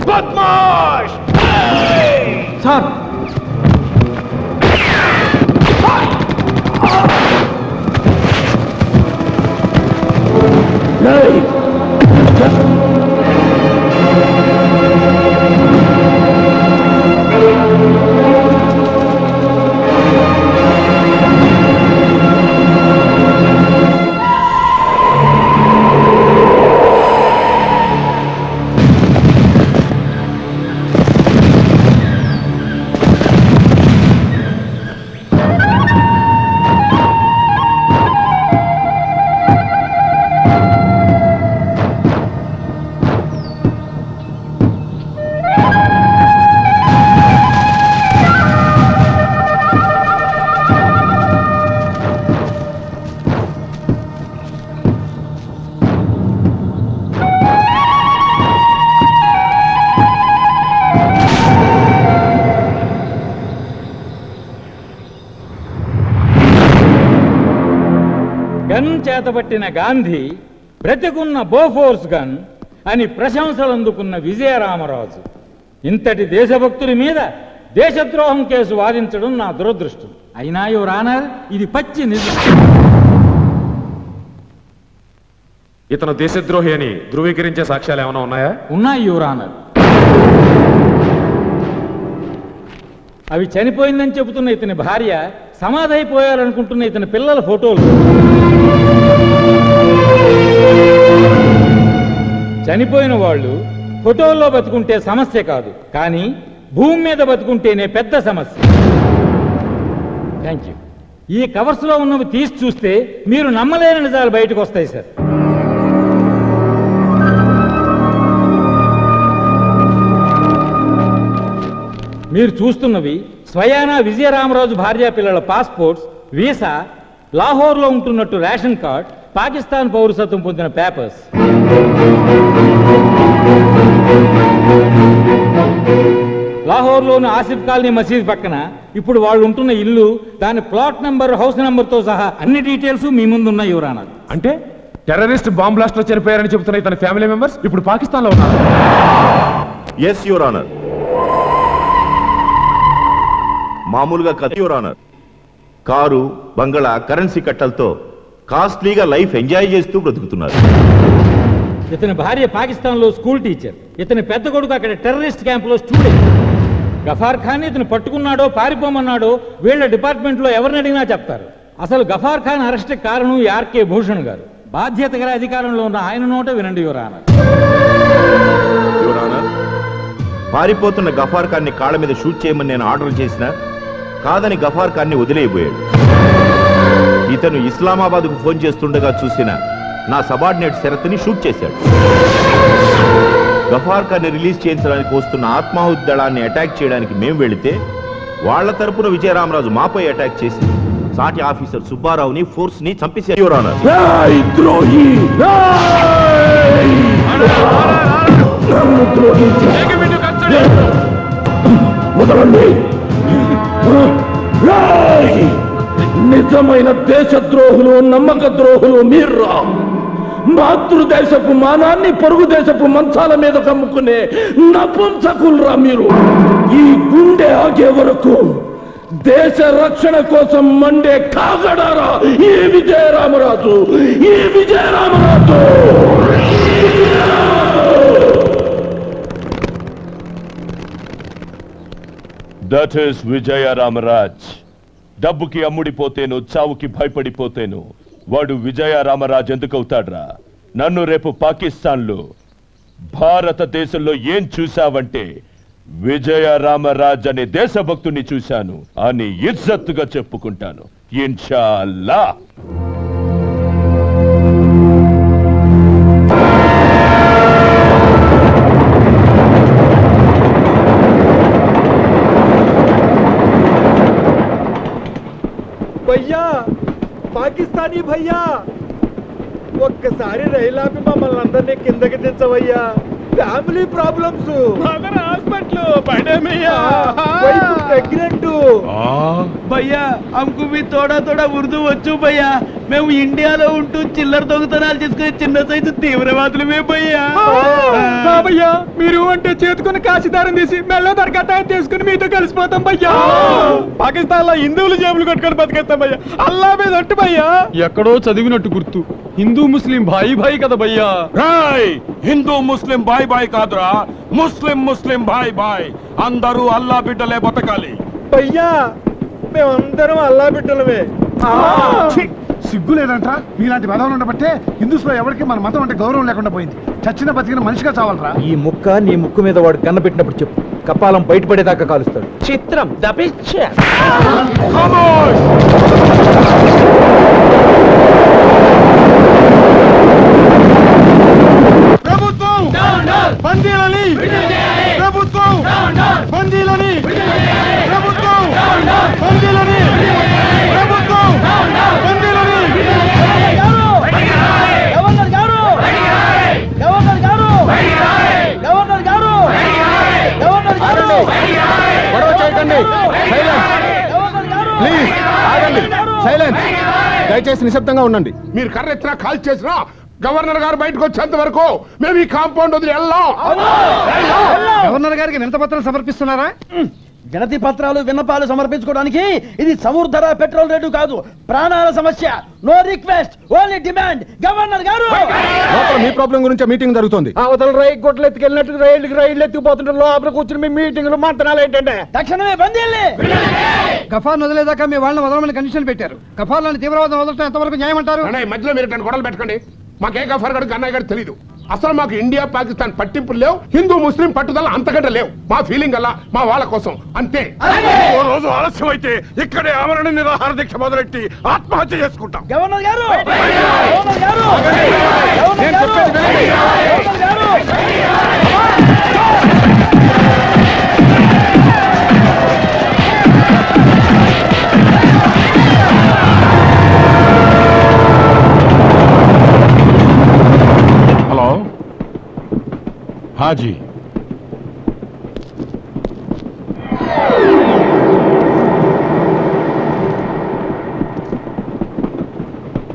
బద్మాష్ సార్ గన్ చేతబట్టిన గాంధీ బ్రతికున్న బోఫోర్స్ గన్ అని ప్రశంసలు అందుకున్న విజయరామరాజు ఇంతటి దేశభక్తుడి మీద దేశద్రోహం కేసు వాదించడం నా దురదృష్టం. అయినా యువర్ ఆనర్ ఇది పచ్చి నిజం. ఇతను దేశద్రోహి అని ధృవీకరించే సాక్ష్యాలు ఏమైనా ఉన్నాయా? ఉన్నాయి యువర్ ఆనర్. అవి చనిపోయిందని చెబుతున్న ఇతని భార్య, సమాధైపోయారనుకుంటున్న ఇతని పిల్లల ఫోటోలు. చనిపోయిన వాళ్ళు ఫోటోల్లో బతుకుంటే సమస్య కాదు, కానీ భూమి మీద బతుకుంటేనే పెద్ద సమస్య. Thank you. ఈ కవర్స్లో ఉన్నవి తీసి చూస్తే మీరు నమ్మలేని నిజాలు బయటకు వస్తాయి సార్. మీరు చూస్తున్నవి స్వయానా విజయరామరాజు భార్యా పిల్లల పాస్పోర్ట్స్, వీసా, లాహోర్లో ఉంటున్నట్టు రేషన్ కార్డ్, పాకిస్తాన్ పౌరసత్వం పొందిన పేపర్స్. లాహోర్లోని ఆసిఫ్ కాలనీ మసీద్ పక్కన ఇప్పుడు వాళ్ళు ఉంటున్న ఇల్లు, దాని ప్లాట్ నెంబర్, హౌస్ నెంబర్తో సహా అన్ని డీటెయిల్స్ మీ ముందు ఉన్నాయి యువర్ ఆనర్. అంటే టెర్రరిస్ట్ బాంబ్ బ్లాస్ట్ లో చనిపోయారని చెబుతున్న ఇతని ఫ్యామిలీ మెంబర్స్ ఇప్పుడు పాకిస్తాన్ లో ఉన్నారు. Yes your honour. మామూలుగా కథ యువర్ ఆనర్. కారు, బంగళా, కరెన్సీ కట్టలతో కాస్ట్లీగా లైఫ్ ఎంజాయ్ చేస్తూ బ్రతుకుతున్నారు. ఇతని భార్య పాకిస్తాన్లో స్కూల్ టీచర్, ఇతని పెద్ద కొడుకు అక్కడ టెర్రరిస్ట్ క్యాంపులో స్టూడెంట్. గఫార్ ఖాన్ ఇతను పట్టుకున్నాడో పారిపోమన్నాడో వీళ్ళ డిపార్ట్మెంట్లో ఎవరిని అడిగినా చెప్తారు. అసలు గఫార్ ఖాన్ అరెస్ట్ కారణం ఆర్కే భూషణ్ గారు. బాధ్యత గల అధికారంలో ఉన్న ఆయన నోట వినండి యువర్ ఆనర్. యువర్ ఆనర్, పారిపోతున్న గఫార్ ఖాన్ని కాళ్ళ మీద షూట్ చేయమని నేను ఆర్డర్ చేసినా కాదని గఫార్ ఖాన్ని వదిలేయబోయాడు. ఇతను ఇస్లామాబాద్కు ఫోన్ చేస్తుండగా చూసిన నా సబార్డినేట్ శరత్ని షూట్ చేశాడు. గఫార్ ఖాన్ని రిలీజ్ చేయించడానికి వస్తున్న ఆత్మాహుతి దళాన్ని అటాక్ చేయడానికి మేము వెళితే వాళ్ల తరపున విజయరామరాజు మాపై అటాక్ చేసి సాటి ఆఫీసర్ సుబ్బారావుని ఫోర్స్ ని చంపేశారు యువర్ ఆనర్. నిజమైన దేశద్రోహులు, నమ్మక ద్రోహులు మీర్రా. మాతృదేశపు మానాన్ని పొరుగు దేశపు మంచాల మీద కమ్ముకునే నపుంసకుల్రా మీరు. ఈ గుండె ఆగే వరకు దేశ రక్షణ కోసం మండే కాగడారా ఈ విజయరామరాజు, ఈ విజయరామరాజు. That is విజయరామరాజ్. డబ్బుకి అమ్ముడిపోతేను, చావుకి భయపడిపోతేను వాడు విజయరామరాజ్ ఎందుకవుతాడ్రా? నన్ను రేపు పాకిస్తాన్లో, భారతదేశంలో ఏం చూశావంటే విజయరామరాజ్ అనే దేశభక్తుని చూశాను అని ఇజ్జత్తుగా చెప్పుకుంటాను ఇన్షాల్లా. భయ్యా, పాకిస్తానీ భయ్యా, ఒక్కసారి రైలు ఆపి మమ్మల్ని అందరినీ కిందకి దించవయ్యా. Family problems, hospital pregnant. भैया हमको भी थोड़ा थोड़ा उर्दू बच्चू भैया, మేము ఇండియాలో ఉంటూ చిల్లర దొంగతనాలు చేసుకునే చిన్న సైజు తీవ్రవాదులమే భయ్యా. భయ్యా మీరు అంటే చేతుకుని కాశీదారం తీసి మెల్ల దరకట్ట తీసుకుని మీతో కలిసిపోతాం భయ్యా. పాకిస్తాన్ లో హిందువులు జేబులు కట్టుకొని బతికేస్తాం భయ్యా. అల్లా మీద ఒట్టు భయ్యా. ఎక్కడో చదివినట్టు గుర్తు, హిందూ ముస్లిం భాయి భాయి కదా భయ్యా. రాయ్ హిందూ ముస్లిం బాయ్ బాయ్ కాదురా, ముస్లిం ముస్లిం బాయ్ బాయ్. అందరూ అల్లా బిడ్డలే బతకాలి. భయ్యా మేమందరం అల్లా బిడ్డలమే. సిగ్గు లేదంట్రా మీలాంటి వెధవలు ఉండబట్టే హిందూస్ లో ఎవరికి మన మతం అంటే గౌరవం లేకుండా పోయింది. చచ్చిన బతికిన మనిషిగా చావాలరా. ఈ ముక్క నీ ముక్కు మీద వాడు కన్న పెట్టినప్పుడు చెప్పు, కపాలం బయటపడేదాకా కాలుస్తాడు. చిత్రం ప్రభుత్వం బందీలని, ప్రభుత్వం బందీలని, ప్రభుత్వం బందీలని, ప్రభుత్వం బందీలని. గవర్నర్ గారు, గవర్నర్ గారు, గవర్నర్ గారు, గవర్నర్ గారు, గొడవ చేయకండి. ప్లీజ్ ఆగండి. సైలెన్స్. దయచేసి నిశ్శబ్దంగా ఉండండి. మీరు కర్ర ఎత్తినా కాల్ చేసినా గవర్నర్ గారు బయటకు వచ్చేంత వరకు మేము ఈ కాంపౌండ్ వదిలి వెళ్ళాం. గవర్నర్ గారికి వినతిపత్రం సమర్పిస్తున్నారా? వినతి పత్రాలు విన్నపాలు సమర్పించుకోవడానికి ఇది సముద్ర పెట్రోల్ రేటు కాదు, ప్రాణాల సమస్య. No request, only demand. Governor గారు మీ ప్రాబ్లం గురించి మీటింగ్ జరుగుతుంది. అవతల రైలు గొడ్లు ఎత్తుకెళ్ళినట్టు రైలు ఎత్తుకుపోతుంటారు. లోపల కూర్చుని మీ మీటింగ్లు మంతనాలు ఏంటంటే తక్షణమే బందీల్ని. గఫార్ వదిలేదాకా మీ వాళ్ళని వదలమని కండిషన్ పెట్టారు. గఫార్లను తీవ్రవాదం వదలటం ఎంతవరకు న్యాయమంటారు? మధ్యలో మీరు గొడవలు పెట్టకండి. మాకే గఫార్ గడు అన్నయ్య గారు తెలియదు. అసలు మాకు ఇండియా పాకిస్తాన్ పట్టింపులు లేవు, హిందూ ముస్లిం పట్టుదల అంతకంటే లేవు. మా ఫీలింగ్ అలా మా వాళ్ళ కోసం అంతే. ఓ రోజు ఆలస్యం అయితే ఇక్కడే ఆమరణ నిరాహార దీక్ష మొదలెట్టి ఆత్మహత్య చేసుకుంటాం. గవర్నర్ గారు, గవర్నర్ గారు, గవర్నర్ గారు, hello Haji.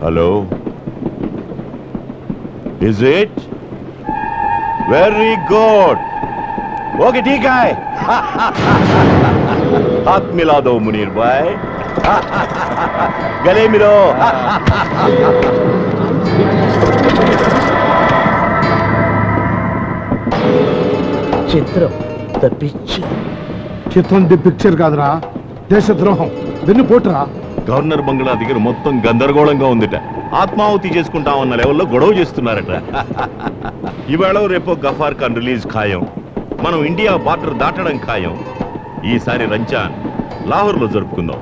Hello, is it very good. Okay ठीक है. हाथ मिला दो मुनीर भाई, गले मिलो. చిత్రం ద పిక్చర్. చిత్రం ది పిక్చర్ కాదురా, దేశద్రోహం వెన్నుపోటురా. గవర్నర్ బంగ్లా దగ్గర మొత్తం గందరగోళంగా ఉందిట. ఆత్మాహుతి చేసుకుంటామన్న లెవెల్లో గొడవ చేస్తున్నారట. ఇవాళ రేపో గఫార్ ఖాన్ రిలీజ్ ఖాయం. మనం ఇండియా బార్డర్ దాటడం ఖాయం. ఈసారి రంజాన్ లాహోర్లో జరుపుకుందాం.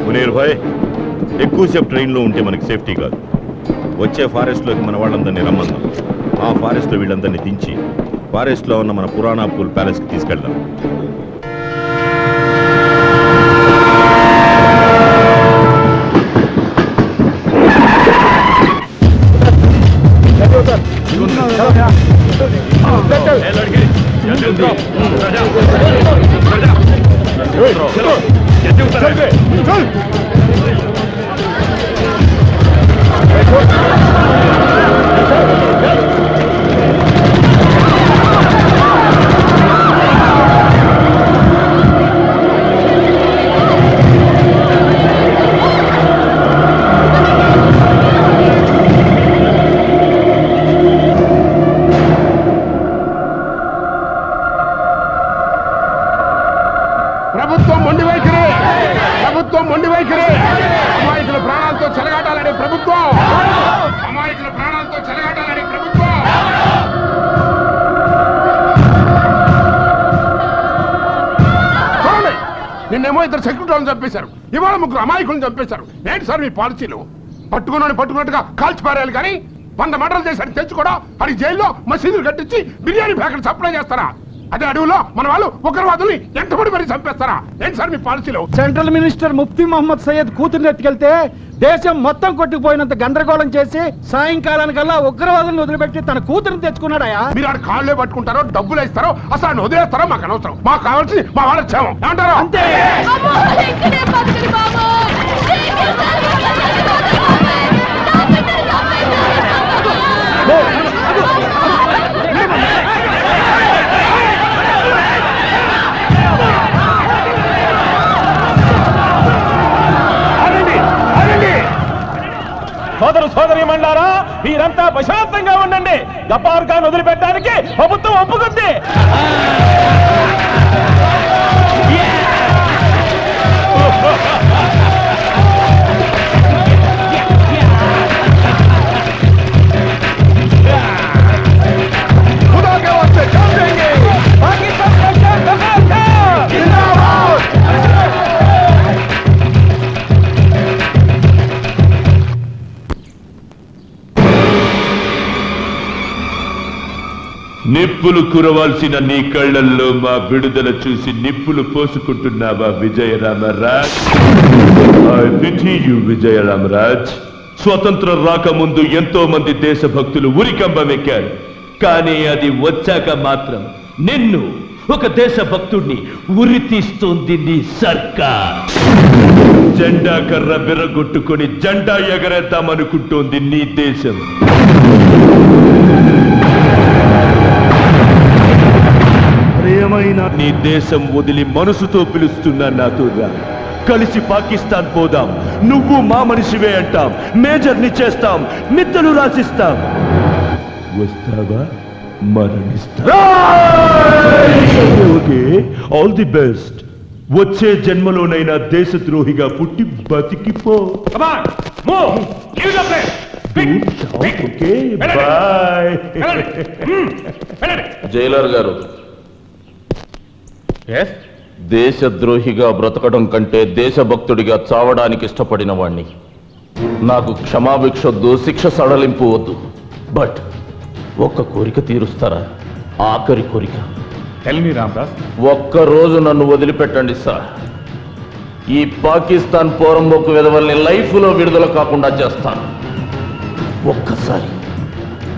మునీర్ భాయ్, ఎక్కువసేపు ట్రైన్లో ఉంటే మనకి సేఫ్టీ కాదు. వచ్చే ఫారెస్ట్లోకి మన వాళ్ళందరినీ రమ్మందాం. ఆ ఫారెస్ట్లో వీళ్ళందరినీ దించి ఫారెస్ట్లో ఉన్న మన పురాణా పూల్ ప్యాలెస్కి తీసుకెళ్దాం. ప్రభుత్వం మొండి వైఖరి, ప్రభుత్వం మొండి వైఖరి. అమాయకుల ప్రాణాలతో చెలగాటాలని ప్రభుత్వం, అమాయకుల ప్రాణాలతో చెలగాటాలని ప్రభుత్వం. చూడండి, నిన్నేమో ఇద్దరు సెక్యూరిటీ వాళ్ళని చంపేశారు, ఇవాళ ముగ్గురు అమాయకులను చంపేశారు. ఏంటి సార్ మీ పాలసీలు? పట్టుకున్నాడు పట్టుకున్నట్టుగా కాల్చి పారేయాలి కానీ 100 మర్డర్లు చేశాడు తెచ్చుకోవడం, అది జైల్లో మసీదులు కట్టించి బిర్యానీ ప్యాకెట్ సప్లై చేస్తారా? అదే అడవులో మన వాళ్ళు ఉగ్రవాదుల్ని ఎంతమంది మరి చంపేస్తారా? ఏంటి సార్ మీ పాలసీలో? సెంట్రల్ మినిస్టర్ ముఫ్తీ మహమ్మద్ సయ్యద్ కూతుర్ని ఎత్తుకెళ్తే దేశం మొత్తం కొట్టుకుపోయినంత గందరగోళం చేసి సాయంకాలానికల్లా ఉగ్రవాదులను వదిలిపెట్టి తన కూతురుని తెచ్చుకున్నాడయా. మీరు ఆడ కాళ్ళే పట్టుకుంటారో డబ్బులు ఇస్తారో అసలు ఆయన వదిలేస్తారో మాకు అనవసరం. మాకు కావాల్సింది మా వాళ్ళ క్షేమం. ఏమంటారు? అంతే. సోదరు సోదరి మండారా, మీరంతా ప్రశాంతంగా ఉండండి. గఫార్ ఖాన్ వదిలిపెట్టడానికి ప్రభుత్వం ఒప్పుకుంది. నిప్పులు కురవాల్సిన నీ కళ్ళల్లో మా విడుదల చూసి నిప్పులు పోసుకుంటున్నావా Vijayaramaraj? I pity you Vijayaramaraj. స్వతంత్రం రాకముందు ఎంతో మంది దేశభక్తులు ఉరికంబమెక్కారు. కానీ అది వచ్చాక మాత్రం నిన్ను ఒక దేశభక్తుడిని ఉరి తీస్తోంది నీ సర్కార్. జెండా కర్ర బిర్రగొట్టుకొని జెండా ఎగరేద్దామనుకుంటోంది నీ దేశం. ప్రియమైన నీ దేశం వదిలి మనసుతో పిలుస్తున్నా నాతో రా. కలిసి పాకిస్తాన్ పోదాం. నువ్వు మా మనిషివే అంటాం, మేజర్ని చేస్తాం, మిద్దలు రాసిస్తాం. వస్తావా? మరణిస్తా. Okay, all the best. వచ్చే జన్మలోనైనా దేశద్రోహిగా పుట్టి బతికిపో. జైలర్ గారు, దేశద్రోహిగా బ్రతకడం కంటే దేశభక్తుడిగా చావడానికి ఇష్టపడిన వాణ్ణి. నాకు క్షమాభిక్షొద్దు, శిక్ష సడలింపు వద్దు. బట్ ఒక్క కోరిక తీరుస్తారా? ఆఖరి కోరిక. ఒక్కరోజు నన్ను వదిలిపెట్టండి సార్. ఈ పాకిస్తాన్ పోరంబోకు విధవల్ని లైఫ్లో విడుదల కాకుండా చేస్తాను.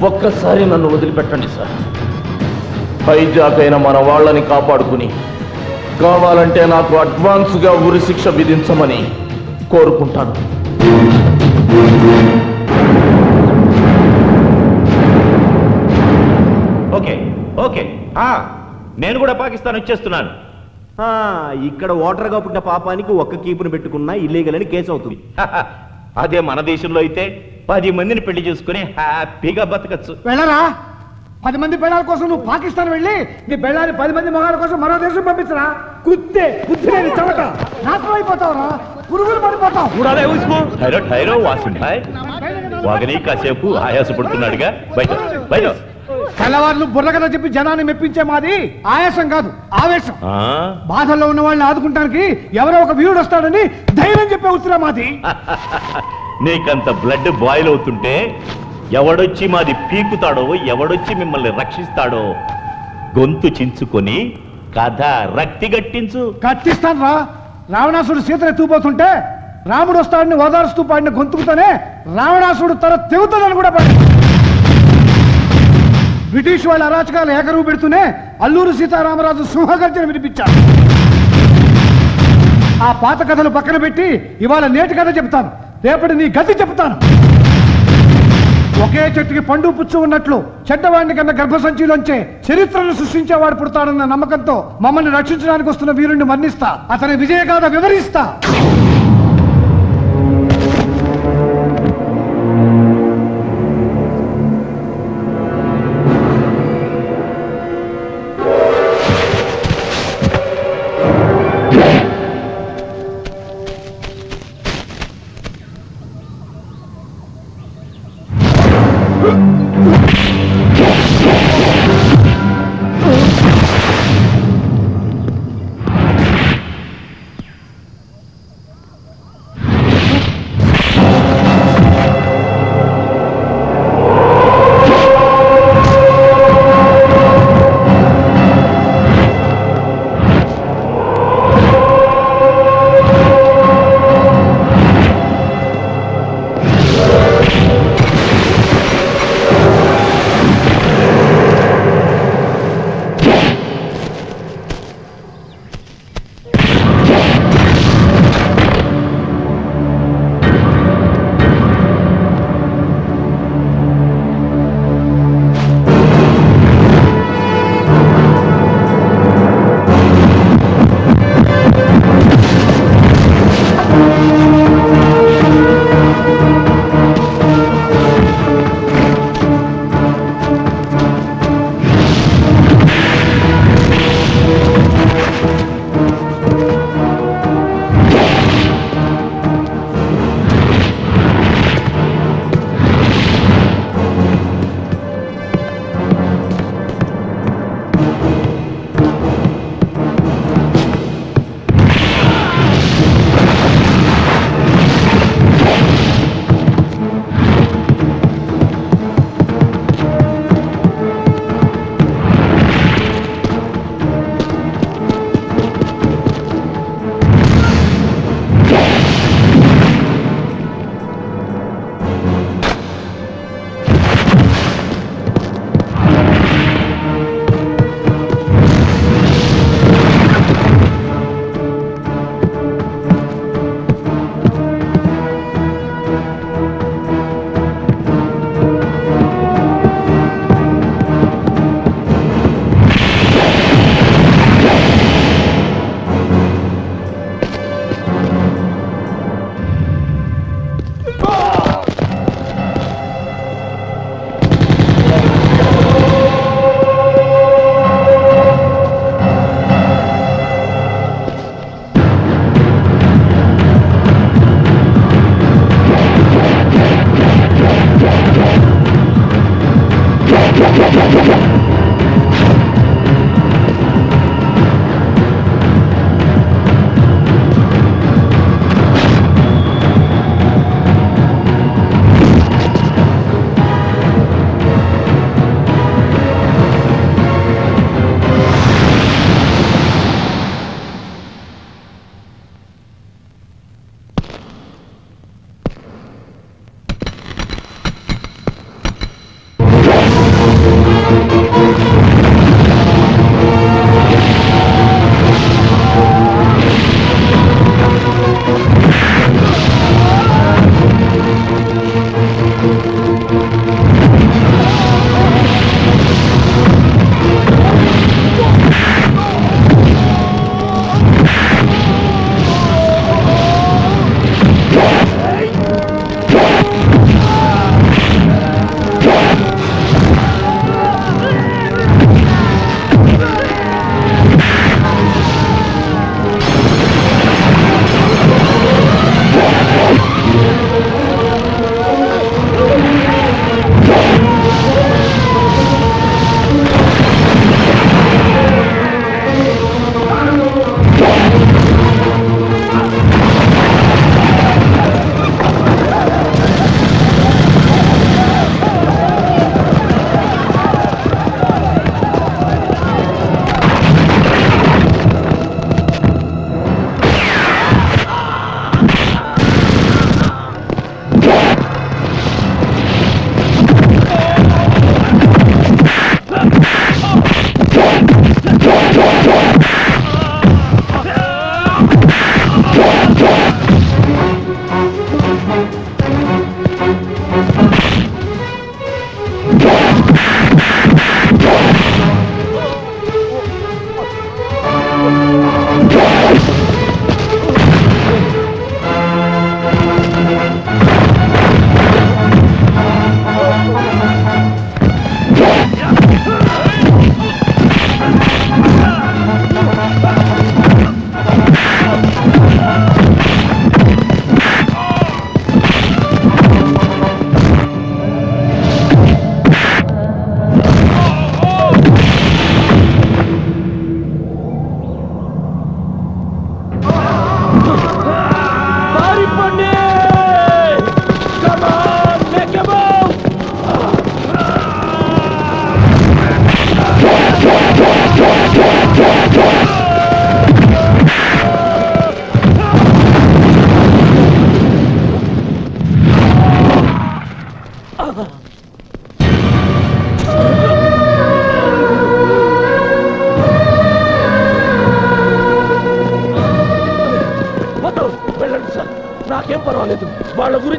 ఒక్కసారి నన్ను వదిలిపెట్టండి సార్. హైజాక్ అయిన మన వాళ్ళని కాపాడుకుని కావాలంటే నాకు అడ్వాన్స్గా ఉరి శిక్ష విధించమని కోరుకుంటాను. ఓకే ఓకే, నేను కూడా పాకిస్తాన్ వచ్చేస్తున్నాను. ఇక్కడ ఓటర్గా పుట్టిన పాపానికి ఒక్క కీపును పెట్టుకున్నా ఇల్లీగల్ అని కేసు అవుతుంది. అదే మన దేశంలో అయితే 10 మందిని పెళ్లి చేసుకుని హ్యాపీగా బతకచ్చు. వెళ్ళరా, 10 మంది పెళ్ళాల కోసం నువ్వు పాకిస్తాన్ వెళ్ళి నీ పెళ్ళాన్ని 10 మంది మగాళ్ళ కోసం మరో దేశం పంపించరా? కుత్తే కుత్తిలేని చవట, నాశనం అయిపోతావురా, పురుగులు పడిపోతావు. వాసిం భాయ్, వాగని కాసేపు ఆయాసపడుతున్నాడుగా, బయట బయట. తెల్లవార్లు బుర్ర కథ చెప్పి జనాన్ని మెప్పించే మాది ఆయాసం కాదు, ఆవేశం. బాధల్లో ఉన్న వాళ్ళని ఆదుకుంటానికి ఎవరో ఒక వీరుడు వస్తాడని ధైర్యం చెప్పే ఉత్తరా మాది. నీకంత బ్లడ్ బాయిల్ అవుతుంటే ఎవడొచ్చి మాది పీకుతాడో, ఎవడొచ్చి మిమ్మల్ని రక్షిస్తాడో గొంతు చించుకొని కథ రక్తి గట్టించు. కట్టిస్తాను రా. రావణాసుడు సీతను ఎత్తుకుపోతుంటే రాముడు వస్తాడని ఓదారుస్తూ పాడిన గొంతుకుతోనే రావణాసుడు తన తెగుతుందని కూడా పాడి. బ్రిటిష్ వాళ్ళ అరాచకాలు ఏకరువు పెడుతూనే అల్లూరు సీతారామరాజు సింహగర్జన వినిపించారు. ఆ పాత కథలు పక్కన పెట్టి ఇవాళ నేటి కథ చెప్తాను, రేపటి నీ గతి చెప్తాను. ఒకే చెట్టుకి పండు పుచ్చు ఉన్నట్లు చెడ్డవాడిని కన్నా గర్భసంచిలోంచే చరిత్రను సృష్టించేవాడు పుడతాడన్న నమ్మకంతో మమ్మల్ని రక్షించడానికి వస్తున్న వీరుణ్ణి మన్నిస్తా, అతని విజయగాథ వివరిస్తా.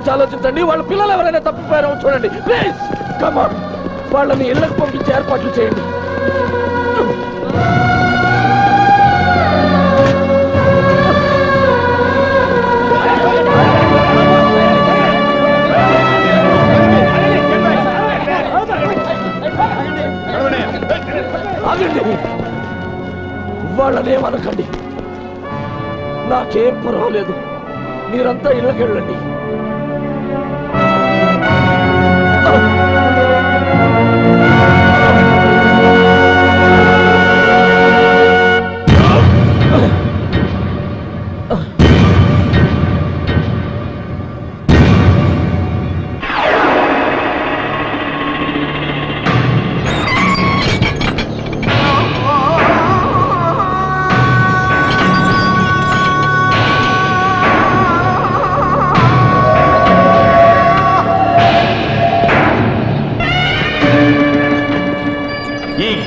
గురించి ఆలోచించండి. వాళ్ళ పిల్లలు ఎవరైనా తప్పిపోయారో చూడండి ప్లీజ్. కమాన్, వాళ్ళని ఇళ్లకు పంపించే ఏర్పాట్లు చేయండి. ఆగండి, వాళ్ళనేమనకండి. నాకేం పర్వాలేదు, మీరంతా ఇళ్ళకి వెళ్ళండి.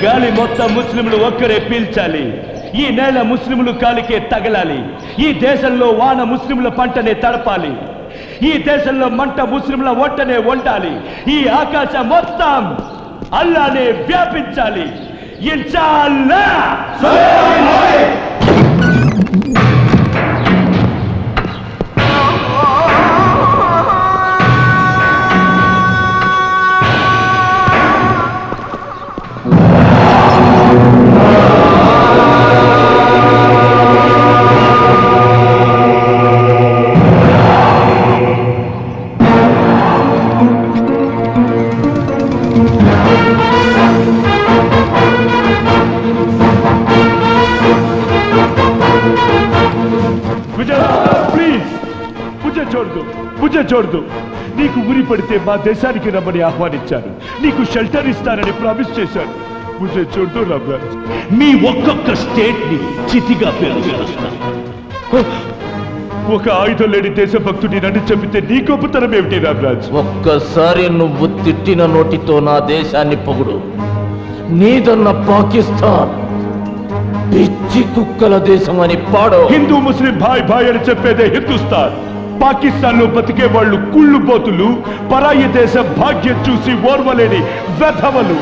గాలి మొత్తం ముస్లింలు ఒక్కరే పీల్చాలి. ఈ నేల ముస్లింలు కాలికే తగలాలి. ఈ దేశంలో వాన ముస్లింల పంటనే తడపాలి. ఈ దేశంలో మంట ముస్లింల వంటనే వండాలి. ఈ ఆకాశం మొత్తం అల్లానే వ్యాపించాలి. ఇన్షాఅల్లాహ్. చూడదు, నీకు ఉరి పడితే మా దేశానికి రమ్మని ఆహ్వానించాను. నీకు షెల్టర్ ఇస్తానని ప్రామిస్ చేశాను. ముజే చూడదు రామ్రాజ్. మీ ఒక్కొక్క స్టేట్ ని చితిగా పేరుస్తాను. ఒక ఆయుధం లేని దేశభక్తుడి నన్ను చంపితే నీ గొప్పతనం ఏమిటి రామ్రాజ్? ఒక్కసారి నువ్వు తిట్టిన నోటితో నా దేశాన్ని పొగుడు. నీదన్న పాకిస్తాన్ పిచ్చి కుక్కల దేశం అని పాడో. హిందూ ముస్లిం భాయ్ భాయ్ అని చెప్పేదే హిందుస్థాన్. పాకిస్తాన్ లో బతికే వాళ్ళు కుళ్ళు బోతులు, పరాయి దేశం భాగ్యం చూసి ఓర్వలేని వెధవలు,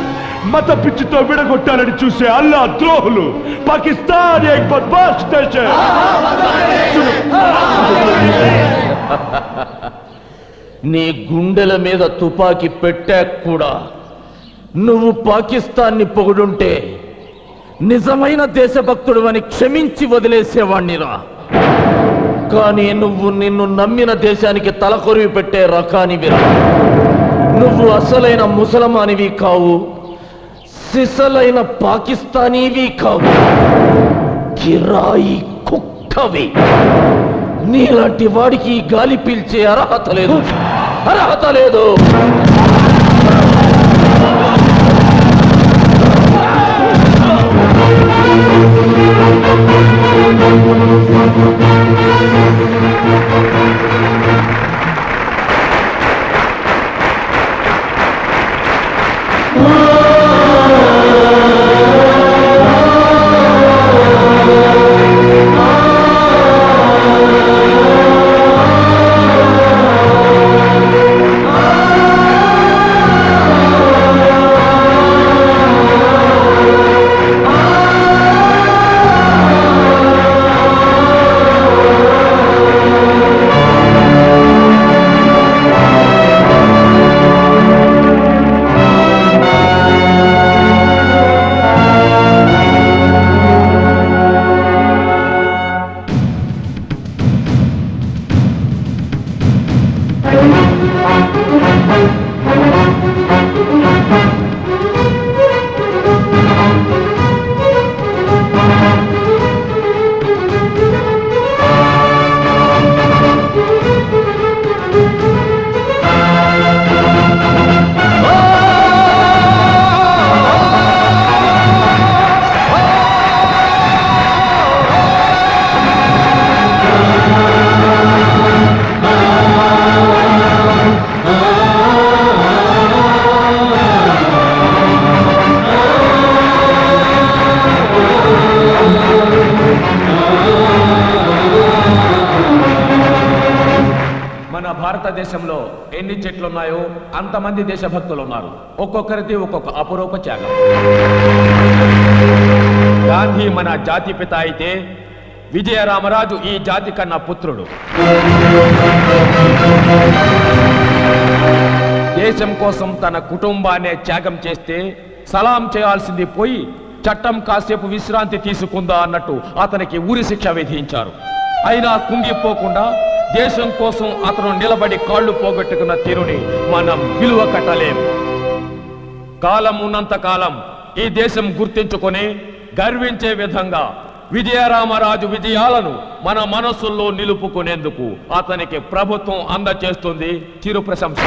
మత పిచ్చితో విడగొట్టాలని చూసే అల్లా ద్రోహులు. పాకిస్తాన్ ఏక్ బద్మాష్ దేశం. నీ గుండెల మీద తుపాకీ పెట్టాక కూడా నువ్వు పాకిస్తాన్ని పొగుడుంటే నిజమైన దేశభక్తుడు అని క్షమించి వదిలేసేవాణ్ణిరా. కానీ నువ్వు నిన్ను నమ్మిన దేశానికి తలకొరివి పెట్టే రకానివిరా. నువ్వు అసలైన ముసలమానివి కావు, సిసలైన పాకిస్తానీవి కావు, కిరాయి కుక్కవి. నీలాంటి వాడికి గాలి పీల్చే అర్హత లేదు, అర్హత లేదు. చెట్లున్నాయో అంతమంది దేశభక్తులు ఉన్నారు. ఒక్కొక్కరిది ఒక్కొక్క అపురూప త్యాగం. గాంధీ మన జాతి పిత అయితే విజయరామరాజు ఈ జాతి కన్నా పుత్రుడు. దేశం కోసం తన కుటుంబాన్నే త్యాగం చేస్తే సలాం చేయాల్సింది పోయి చట్టం కాసేపు విశ్రాంతి తీసుకుందా అన్నట్టు అతనికి ఉరి శిక్ష విధించారు. అయినా కుంగిపోకుండా దేశం కోసం అతను నిలబడి కాళ్ళు పోగొట్టుకున్న తీరుని మనం విలువ కట్టలేం. కాలం ఉన్నంత కాలం ఈ దేశం గుర్తించుకొని గర్వించే విధంగా విజయరామరాజు విజయాలను మన మనస్సుల్లో నిలుపుకునేందుకు అతనికి ప్రభుత్వం అందచేస్తుంది చిరు ప్రశంస.